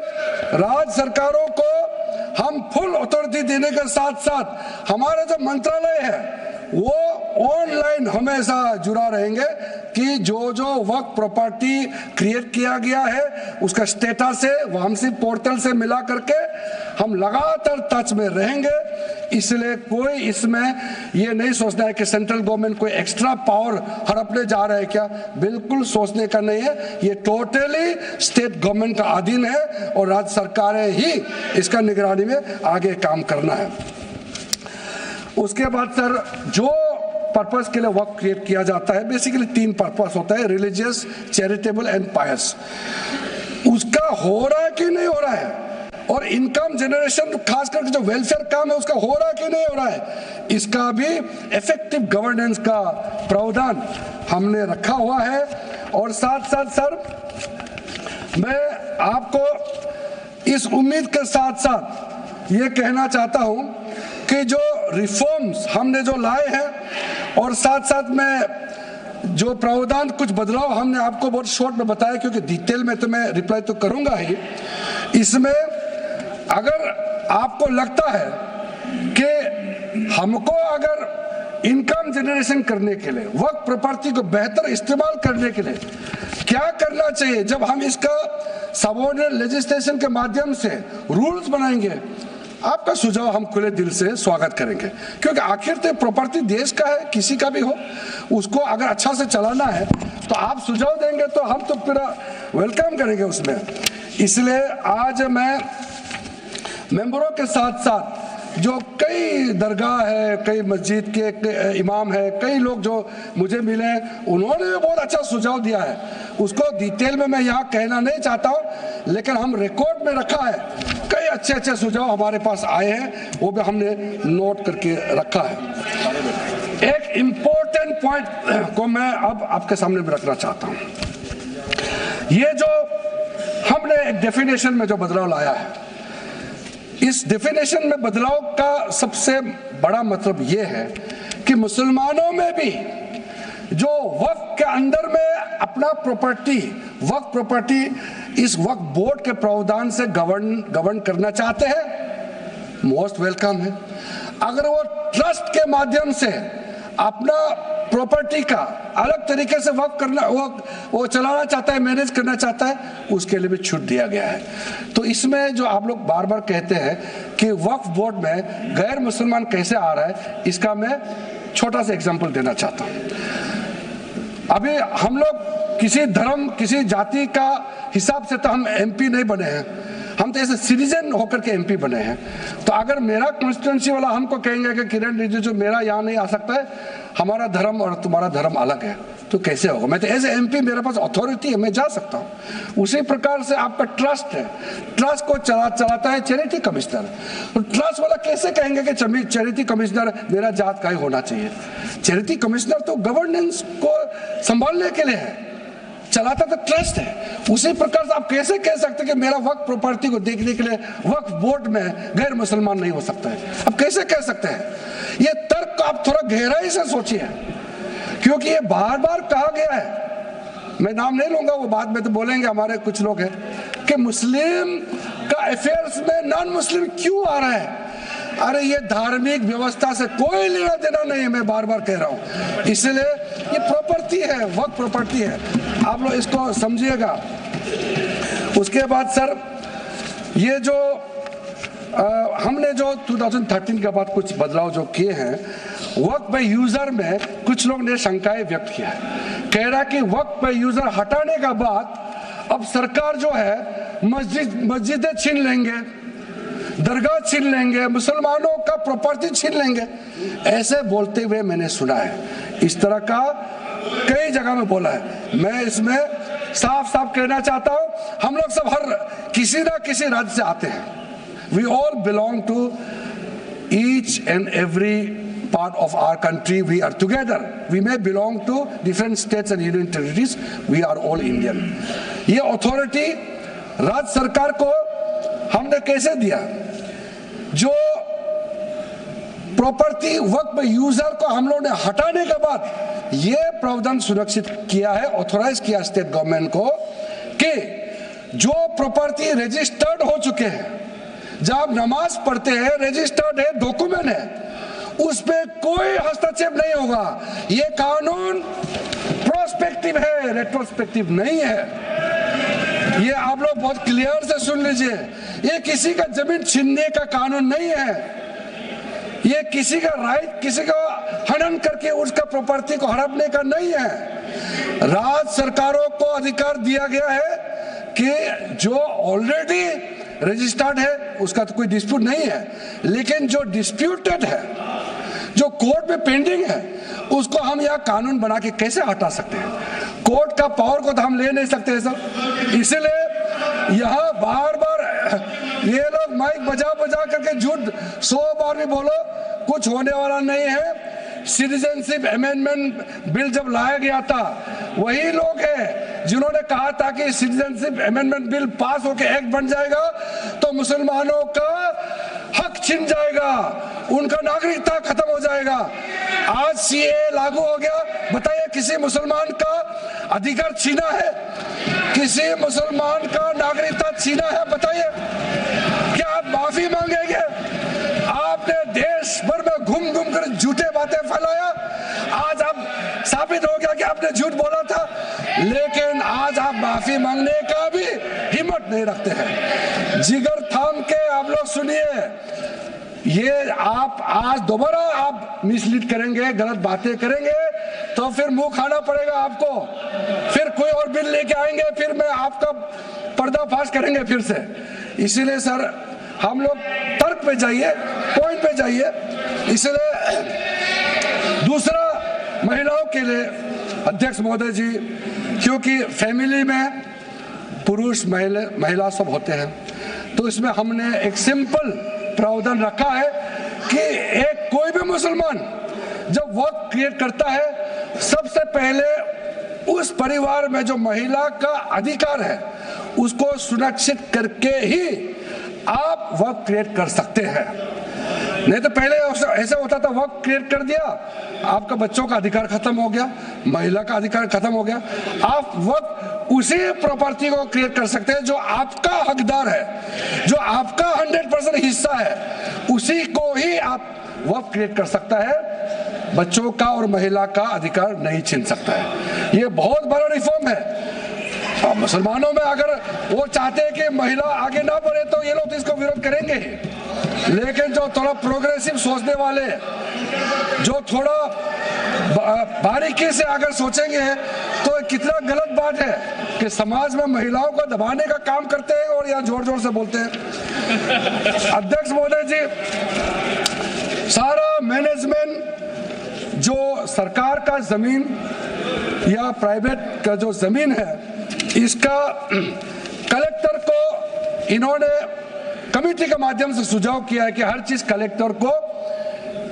राज्य सरकारों को हम फुल अथॉरिटी देने के साथ साथ हमारा जो मंत्रालय है वो ऑनलाइन हमेशा जुड़ा रहेंगे कि जो वर्क प्रॉपर्टी क्रिएट किया गया है उसका स्टेटस है वामसी पोर्टल से मिला करके हम लगातार टच में रहेंगे। इसलिए कोई इसमें ये नहीं सोचना है कि सेंट्रल गवर्नमेंट कोई एक्स्ट्रा पावर हड़पने जा रहा है क्या, बिल्कुल सोचने का नहीं है। ये टोटली स्टेट गवर्नमेंट का अधीन है और राज्य सरकारें ही इसका निगरानी में आगे काम करना है। उसके बाद सर जो पर्पस के लिए वर्क क्रिएट किया जाता है, बेसिकली 3 पर्पस होता है, रिलीजियस, चैरिटेबल एंड पायस। उसका हो रहा है कि नहीं हो रहा है, और इनकम जनरेशन खास करके जो वेलफेयर काम है उसका हो रहा है कि नहीं हो रहा है, इसका भी इफेक्टिव गवर्नेंस का प्रावधान हमने रखा हुआ है। और साथ साथ सर मैं आपको इस उम्मीद के साथ साथ ये कहना चाहता हूं कि जो रिफॉर्म्स हमने जो लाए हैं और साथ साथ में जो प्रावधान कुछ बदलाव हमने आपको बहुत शॉर्ट में बताया, क्योंकि डिटेल में तो मैं रिप्लाई तो करूंगा ही। इसमें अगर आपको लगता है कि हमको अगर इनकम जनरेशन करने के लिए वर्क प्रॉपर्टी को बेहतर इस्तेमाल करने के लिए क्या करना चाहिए, जब हम इसका सबऑर्डिनेट लेजिस्लेशन के माध्यम से रूल्स बनाएंगे, आपका सुझाव हम खुले दिल से स्वागत करेंगे। क्योंकि आखिर तो प्रॉपर्टी देश का है, किसी का भी हो, उसको अगर अच्छा से चलाना है तो आप सुझाव देंगे तो हम तो पूरा वेलकम करेंगे उसमें। इसलिए आज मैं मेंबरों के साथ साथ जो कई दरगाह है, कई मस्जिद के इमाम है, कई लोग जो मुझे मिले हैं, उन्होंने भी बहुत अच्छा सुझाव दिया है। उसको डिटेल में मैं यहाँ कहना नहीं चाहता हूँ, लेकिन हम रिकॉर्ड में रखा है, कई अच्छे अच्छे सुझाव हमारे पास आए हैं, वो भी हमने नोट करके रखा है। एक इम्पोर्टेंट पॉइंट को मैं अब आपके सामने भी रखना चाहता हूँ। ये जो हमने एक डेफिनेशन में जो बदलाव लाया है, इस डेफिनेशन में बदलाव का सबसे बड़ा मतलब ये है कि मुसलमानों में भी जो वक्फ के अंदर में अपना प्रॉपर्टी, वक्फ प्रॉपर्टी इस वक्फ बोर्ड के प्रावधान से गवर्न करना चाहते हैं, मोस्ट वेलकम है। अगर वो ट्रस्ट के माध्यम से अपना प्रॉपर्टी का अलग तरीके से वक्फ करना, वो चलाना चाहता है, मैनेज करना चाहता है, उसके लिए भी छूट दिया गया है। तो इसमें जो आप लोग बार बार कहते हैं कि वक्फ बोर्ड में गैर मुसलमान कैसे आ रहा है, इसका मैं छोटा सा एग्जांपल देना चाहता हूं। अभी हम लोग किसी धर्म, किसी जाति का हिसाब से तो हम एमपी नहीं बने हैं, हम तो ऐसे सिटीजन होकर के एमपी बने हैं। तो अगर मेरा कॉन्स्टिट्यूंसी वाला हमको कहेंगे कि किरण रिजिजू मेरा यहाँ नहीं आ सकता है, हमारा धर्म और तुम्हारा धर्म अलग है, तो कैसे होगा? मैं तो एज एमपी, मेरे पास अथॉरिटी है, मैं जा सकता हूँ। उसी प्रकार से आपका ट्रस्ट है, ट्रस्ट को चलाता है चैरिटी कमिश्नर। तो ट्रस्ट वाला कैसे कहेंगे कि चैरिटी कमिश्नर मेरा जात का ही होना चाहिए? चैरिटी कमिश्नर तो गवर्नेंस को संभालने के लिए है, चलाता तो ट्रस्ट है। उसी प्रकार से आप कैसे कह सकते हैं कि मेरा वक्फ प्रॉपर्टी को देखने के लिए वक्फ बोर्ड में गैर मुसलमान नहीं हो सकता है? आप कैसे कह सकते हैं? ये तर्क को आप थोड़ा गहराई से सोचिए, क्योंकि ये बार बार कहा गया है, मैं नाम नहीं लूंगा, वो बाद में तो बोलेंगे हमारे कुछ लोग हैं कि मुस्लिम का अफेयर्स में नॉन मुस्लिम क्यों आ रहा है। अरे ये धार्मिक व्यवस्था से कोई लेना देना नहीं है, मैं बार बार कह रहा हूं। इसलिए ये प्रॉपर्टी है, वक्फ प्रॉपर्टी है, आप लोग इसको समझिएगा। उसके बाद सर, ये जो हमने जो 2013 के बाद कुछ बदलाव जो किए हैं, वक्फ बाय यूजर में कुछ लोग ने शंकाएं व्यक्त किया है, कह रहा कि वक्फ बाय यूजर हटाने के बाद अब सरकार जो है मस्जिदें छीन लेंगे, दरगाह छीन लेंगे, मुसलमानों का प्रॉपर्टी छीन लेंगे, ऐसे बोलते हुए मैंने सुना है। इस तरह का कई जगह में बोला है। मैं इसमें साफ साफ कहना चाहता हूं, हम लोग सब हर किसी ना किसी राज्य से आते हैं। We all belong to each and every part of our country. We are together. We may belong to different states and union territories. We are all Indian. ये अथॉरिटी राज्य सरकार को हमने कैसे दिया? जो प्रॉपर्टी वक्फ यूजर को हम लोगों ने हटाने के बाद ये प्रावधान सुरक्षित किया है, ऑथोराइज किया स्टेट गवर्नमेंट को कि जो प्रॉपर्टी रजिस्टर्ड हो चुके हैं, जब नमाज पढ़ते हैं, रजिस्टर्ड है, डॉक्यूमेंट है, उस पे कोई हस्तक्षेप नहीं होगा। ये कानून प्रोस्पेक्टिव है, रेट्रोस्पेक्टिव नहीं है। ये आप लोग बहुत क्लियर से सुन लीजिए, ये किसी का जमीन छीनने का कानून नहीं है। ये किसी का राइट, किसी का हनन करके उसका प्रॉपर्टी को हड़पने का नहीं है। राज्य सरकारों को अधिकार दिया गया है कि जो ऑलरेडी रजिस्टर्ड है उसका तो कोई डिस्प्यूट नहीं है, लेकिन जो डिस्प्यूटेड है, जो कोर्ट में पेंडिंग है, उसको हम यहाँ कानून बना के कैसे हटा सकते हैं? कोर्ट का पावर को तो हम ले नहीं सकते सर। इसलिए यहाँ बार बार ये लोग माइक बजा बजा करके झूठ 100 बार भी बोलो, कुछ होने वाला नहीं है। सिटीजनशिप अमेंडमेंट बिल जब लाया गया था, वही लोग हैं जिन्होंने कहा था कि सिटीजनशिप अमेंडमेंट बिल पास होकर एक्ट बन जाएगा तो मुसलमानों का हक छिन जाएगा, उनका नागरिकता खत्म हो जाएगा। आज सीए लागू हो गया, बताइए किसी मुसलमान का अधिकार छीना है? किसी मुसलमान का नागरिकता छीना है? बताइए, क्या आप माफी मांगेंगे? आपने देश भर में घूम घूम कर झूठे बातें फैलाया, आज आप साबित हो गया कि आपने झूठ बोला था, लेकिन आज आप माफी मांगने का भी हिम्मत नहीं रखते हैं। जिगर थाम के आप लोग सुनिए, ये आप आज दोबारा आप मिसलीड करेंगे, गलत बातें करेंगे तो फिर मुंह खाना पड़ेगा आपको। फिर कोई और बिल लेके आएंगे, फिर मैं आपका पर्दाफाश करेंगे फिर से। इसीलिए सर हम लोग तर्क पे जाइए, पॉइंट पे जाइए। इसलिए दूसरा, महिलाओं के लिए अध्यक्ष महोदय जी, क्योंकि फैमिली में पुरुष महिला सब होते हैं, तो इसमें हमने एक सिंपल प्रावधान रखा है कि एक कोई भी मुसलमान जब वक्फ क्रिएट करता है, सबसे पहले उस परिवार में जो महिला का अधिकार है उसको सुनिश्चित करके ही आप वक्त क्रिएट कर सकते हैं। नहीं तो पहले ऐसा होता था, वक्त क्रिएट कर दिया, आपका बच्चों का अधिकार खत्म हो गया, महिला का अधिकार खत्म हो गया। आप वक्त उसी प्रॉपर्टी को क्रिएट कर सकते हैं जो आपका हकदार है, जो आपका 100% हिस्सा है, उसी को ही आप वक्त क्रिएट कर सकता है। बच्चों का और महिला का अधिकार नहीं छीन सकता है। ये बहुत बड़ा रिफॉर्म है। मुसलमानों में अगर वो चाहते हैं कि महिला आगे ना बढ़े तो ये लोग तो इसको विरोध करेंगे, लेकिन जो थोड़ा प्रोग्रेसिव सोचने वाले, जो थोड़ा बारीकी से अगर सोचेंगे तो कितना गलत बात है कि समाज में महिलाओं को दबाने का काम करते हैं और यहाँ जोर जोर से बोलते हैं। अध्यक्ष महोदय जी, सारा मैनेजमेंट जो सरकार का जमीन या प्राइवेट का जो जमीन है, इसका कलेक्टर को इन्होंने कमेटी के माध्यम से सुझाव किया है कि हर चीज कलेक्टर को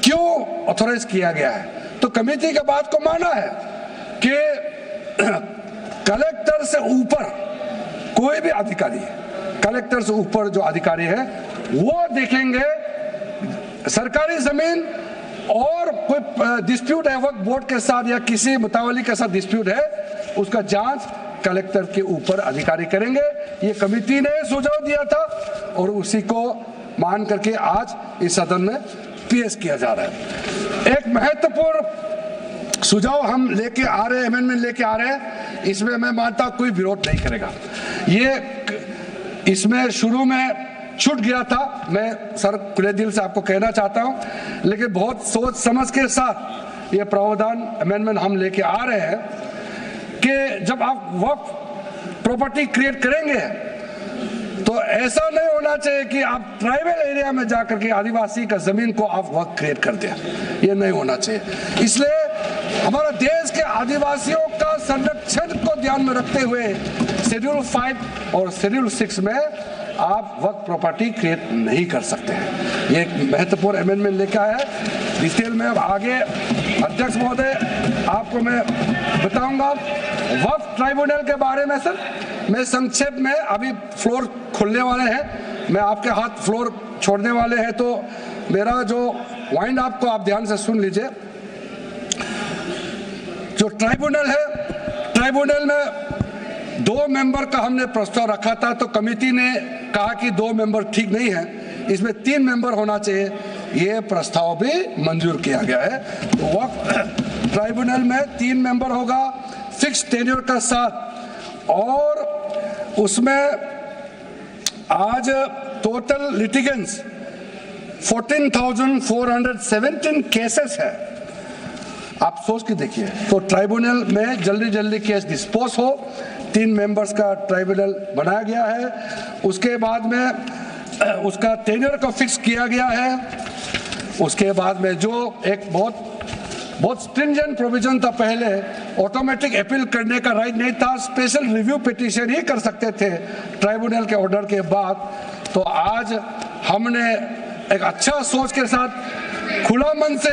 क्यों ऑथराइज किया गया है। तो कमेटी के बात को माना है कि कलेक्टर से ऊपर कोई भी अधिकारी, कलेक्टर से ऊपर जो अधिकारी है वो देखेंगे सरकारी जमीन और कोई डिस्प्यूट है वक्फ बोर्ड के साथ या किसी मुतावली के साथ डिस्प्यूट है, उसका जांच कलेक्टर के ऊपर अधिकारी करेंगे। ये कमेटी ने सुझाव दिया था और उसी को मान करके आज इस सदन में पेश किया जा रहा है। एक महत्वपूर्ण सुझाव हम लेके आ रहे हैं, अमेंडमेंट लेके आ रहे हैं, इसमें मैं मानता हूं कोई विरोध नहीं करेगा। ये इसमें शुरू में छूट गया था, मैं सर खुले दिल से आपको कहना चाहता हूं, लेकिन बहुत सोच समझ के साथ ये प्रावधान अमेंडमेंट हम लेके आ रहे हैं कि जब आप वक्फ प्रॉपर्टी क्रिएट करेंगे तो ऐसा नहीं होना चाहिए कि आप ट्राइबल एरिया में जाकर के आदिवासी का जमीन को आप वक्फ क्रिएट कर दें, ये नहीं होना चाहिए। इसलिए हमारा देश के आदिवासियों का संरक्षण को ध्यान में रखते हुए शेड्यूल 5 और शेड्यूल 6 में आप वक्फ प्रॉपर्टी क्रिएट नहीं कर सकते हैं। ये एक महत्वपूर्ण अमेंडमेंट लेके आया है। डिटेल में अब आगे अध्यक्ष महोदय आपको मैं बताऊंगा। वक्फ ट्राइब्यूनल के बारे में सर मैं संक्षेप में, अभी फ्लोर खुलने वाले हैं, मैं आपके हाथ फ्लोर छोड़ने वाले हैं, तो मेरा जो वाइंड अप को आप ध्यान से सुन लीजिए। जो ट्राइब्यूनल है, ट्राइब्यूनल में 2 मेंबर का हमने प्रस्ताव रखा था, तो कमेटी ने कहा कि 2 मेंबर ठीक नहीं है, इसमें 3 मेंबर होना चाहिए। ये प्रस्ताव भी मंजूर किया गया है। वक्फ ट्राइब्यूनल में 3 मेंबर होगा फिक्स टेन्योर का साथ, और उसमें आज टोटल लिटिगेंस 14,417 केसेस है। आप सोच के देखिए, तो ट्राइब्यूनल में जल्दी जल्दी केस डिस्पोज हो। 3 मेंबर्स का ट्राइब्यूनल बनाया गया है। उसके बाद में उसका टेन्योर को फिक्स किया गया है। उसके बाद में जो एक बहुत स्ट्रिंजेंट प्रोविजन था, पहले ऑटोमेटिक अपील करने का राइट नहीं था, स्पेशल रिव्यू पिटीशन ही कर सकते थे ट्राइब्यूनल के ऑर्डर के बाद। तो आज हमने एक अच्छा सोच के साथ खुला मन से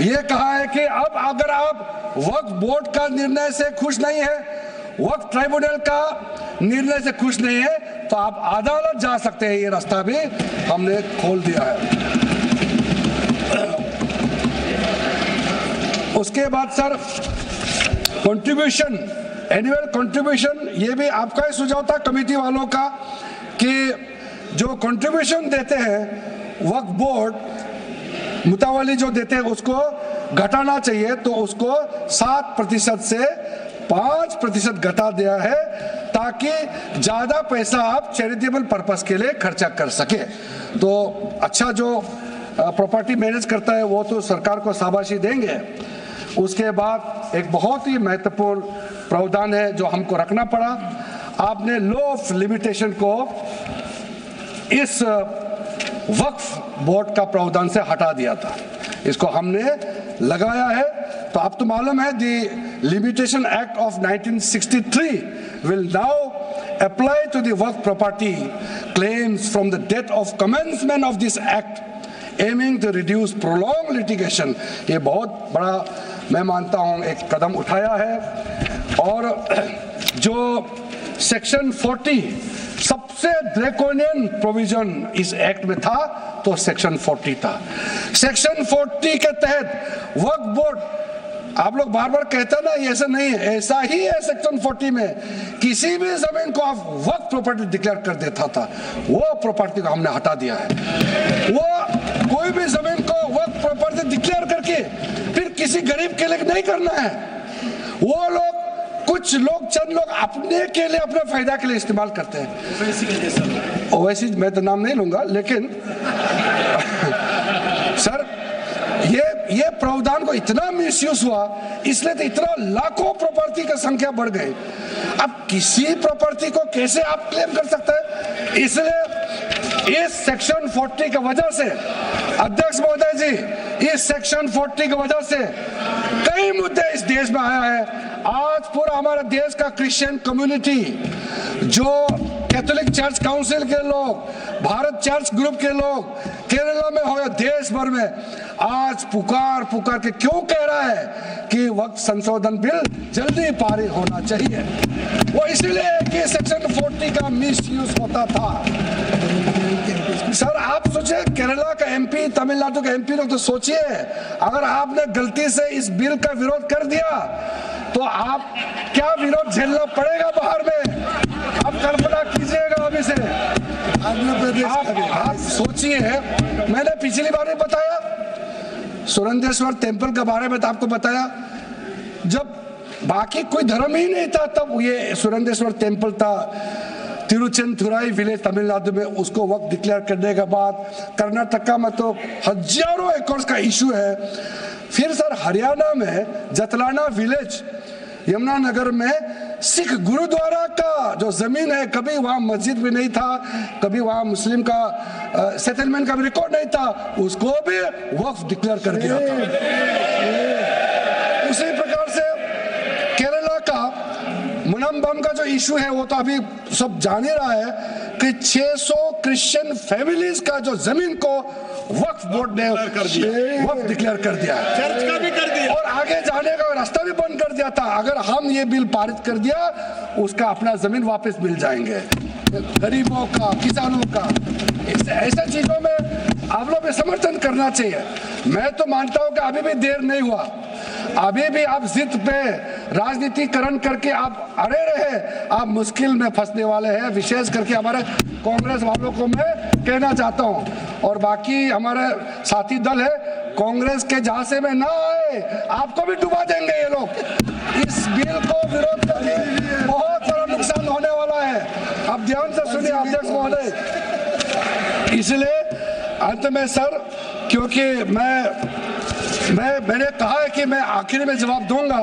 ये कहा है कि अब अगर आप वक्फ बोर्ड का निर्णय से खुश नहीं है, वक्फ ट्राइब्यूनल का निर्णय से खुश नहीं है, तो आप अदालत जा सकते हैं। ये रास्ता भी हमने खोल दिया है। उसके बाद सर कंट्रीब्यूशन, एनुअल कंट्रीब्यूशन, ये भी आपका ही सुझाव था कमेटी वालों का कि जो कंट्रीब्यूशन देते हैं वक्फ बोर्ड मुतावली जो देते हैं उसको घटाना चाहिए, तो उसको 7% से 5% घटा दिया है, ताकि ज्यादा पैसा आप चैरिटेबल पर्पस के लिए खर्चा कर सके। तो अच्छा जो प्रॉपर्टी मैनेज करता है वो तो सरकार को शाबाशी देंगे। उसके बाद एक बहुत ही महत्वपूर्ण प्रावधान है जो हमको रखना पड़ा, आपने लॉ ऑफ लिमिटेशन को इस वक्फ बोर्ड का प्रावधान से हटा दिया था, इसको हमने लगाया है। तो आप तो मालूम है the limitation act of 1963 will now apply to the Waqf property claims from the date of commencement of this act aiming to reduce prolong litigation. ये बहुत बड़ा मैं मानता हूं एक कदम उठाया है। और जो सेक्शन 40 सबसे ड्रैकोनियन प्रोविजन इस एक्ट में था तो सेक्शन 40 था। सेक्शन 40 के तहत वक्फ बोर्ड, आप लोग बार बार कहते हैं ना ये ऐसा नहीं है, ऐसा ही है। सेक्शन 40 में किसी भी जमीन को आप वक्फ प्रॉपर्टी डिक्लेयर कर देता था, वो प्रॉपर्टी को हमने हटा दिया है। वो कोई भी जमीन को वक्फ प्रॉपर्टी डिक्लेयर करके फिर किसी गरीब के लिए नहीं करना है। वो लोग, कुछ लोग, चंद लोग अपने के लिए, अपने फायदा के लिए इस्तेमाल करते हैं। ओवैसी मैं तो नाम नहीं लूंगा, लेकिन सर ये प्रावधान को इतना मिसयूज हुआ, इसलिए तो इतना लाखों प्रॉपर्टी का संख्या बढ़ गई। अब किसी प्रॉपर्टी को कैसे आप क्लेम कर सकते हैं? इसलिए इस सेक्शन 40 की वजह से, अध्यक्ष महोदय जी, इस सेक्शन 40 की वजह से कई मुद्दे इस देश में आया है। आज पूरा हमारा देश का क्रिश्चियन कम्युनिटी, जो कैथोलिक चर्च काउंसिल के लोग, भारत चर्च ग्रुप के लोग, केरला में हो या देश भर में, आज पुकार के क्यों कह रहा है कि वक्त संशोधन बिल जल्दी पारित होना चाहिए। वो इसलिए कि सेक्शन 40 का मिसयूज होता था। सर आप सोचिए, केरला का एमपी, तमिलनाडु का एमपी लोग तो सोचिए, अगर आपने गलती से इस बिल का विरोध कर दिया तो आप क्या विरोध झेलना पड़ेगा बाहर में। आप कल्पना कीजिएगा अभी से। आप सोचिए, मैंने पिछली बार भी बताया सुरेंद्रेश्वर टेम्पल के बारे में, तो आपको बताया जब बाकी कोई धर्म ही नहीं था तब ये सुरेंद्रेश्वर टेम्पल था। तिरुचेंदुराई विलेज तमिलनाडु में, उसको वक्त डिक्लेयर करने के बाद कर्नाटका में तो हजारों एकड़ का इशू है। फिर सर हरियाणा में जतलाना विलेज, यमुनानगर में सिख गुरुद्वारा का जो जमीन है, कभी वहां मस्जिद भी नहीं था, कभी वहां मुस्लिम का सेटलमेंट का भी रिकॉर्ड नहीं था, उसको भी वक्फ डिक्लेयर कर दिया था। उसी प्रकार से केरला का मुनम्बम का जो इशू है, वो तो अभी सब जान ही रहा है कि 600 क्रिश्चियन फैमिलीज का जो जमीन को वक्फ बोर्ड ने वक्फ डिक्लेयर कर दिया, चर्च का भी कर दिया, और आगे जाने का रास्ता भी बंद कर दिया था। अगर हम ये बिल पारित कर दिया, उसका अपना जमीन वापस मिल जाएंगे गरीबों का, किसानों का। ऐसे चीजों में आप लोग समर्थन करना चाहिए। मैं तो मानता हूं कि अभी भी देर नहीं हुआ, अभी भी आप जिद पे राजनीतिकरण करके आप अड़े रहे, आप मुश्किल में फंसने वाले हैं। विशेष करके हमारे कांग्रेस वालों को मैं कहना चाहता हूं, और बाकी हमारे साथी दल है, कांग्रेस के झांसे में ना आए, आपको भी डुबा देंगे ये लोग। इस बिल को विरोध करके बहुत बड़ा नुकसान होने वाला है। आप ध्यान से सुनिए अध्यक्ष महोदय। इसलिए अंत में सर, क्योंकि मैंने कहा है कि मैं आखिर में जवाब दूंगा,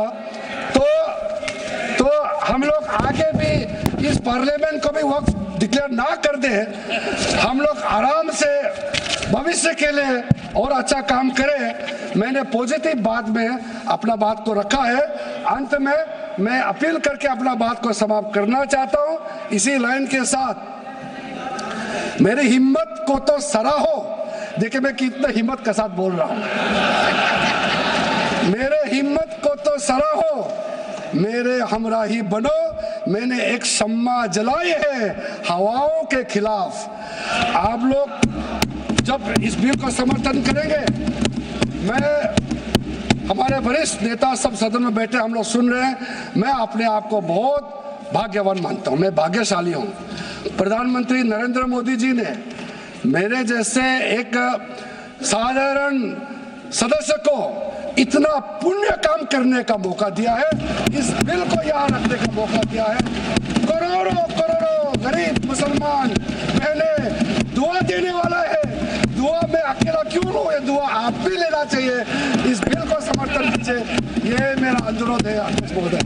तो हम लोग आगे भी इस पार्लियामेंट को भी वक्त डिक्लेयर ना कर दे, हम लोग आराम से भविष्य के लिए और अच्छा काम करें। मैंने पॉजिटिव बात में अपना बात को रखा है। अंत में मैं अपील करके अपना बात को समाप्त करना चाहता हूं। इसी लाइन के साथ मेरी हिम्मत को तो सराहो। देखिए मैं कितना हिम्मत के साथ बोल रहा हूं। मेरे हिम्मत को तो सराहो, मेरे हमराही बनो, मैंने एक शम्मा जलाई है हवाओं के खिलाफ। आप लोग जब इस बिल को समर्थन करेंगे, मैं, हमारे वरिष्ठ नेता सब सदन में बैठे, हम लोग सुन रहे हैं, मैं अपने आप को बहुत भाग्यवान मानता हूं, मैं भाग्यशाली हूं। प्रधानमंत्री नरेंद्र मोदी जी ने मेरे जैसे एक साधारण सदस्य को इतना पुण्य काम करने का मौका दिया है, इस बिल को यहाँ रखने का मौका दिया है। करोड़ों करोड़ों गरीब मुसलमान बहने दुआ देने वाला है। दुआ में अकेला क्यों हो, ये दुआ आप भी लेना चाहिए। इस बिल को समर्थन कीजिए, ये मेरा अनुरोध है अध्यक्ष महोदय।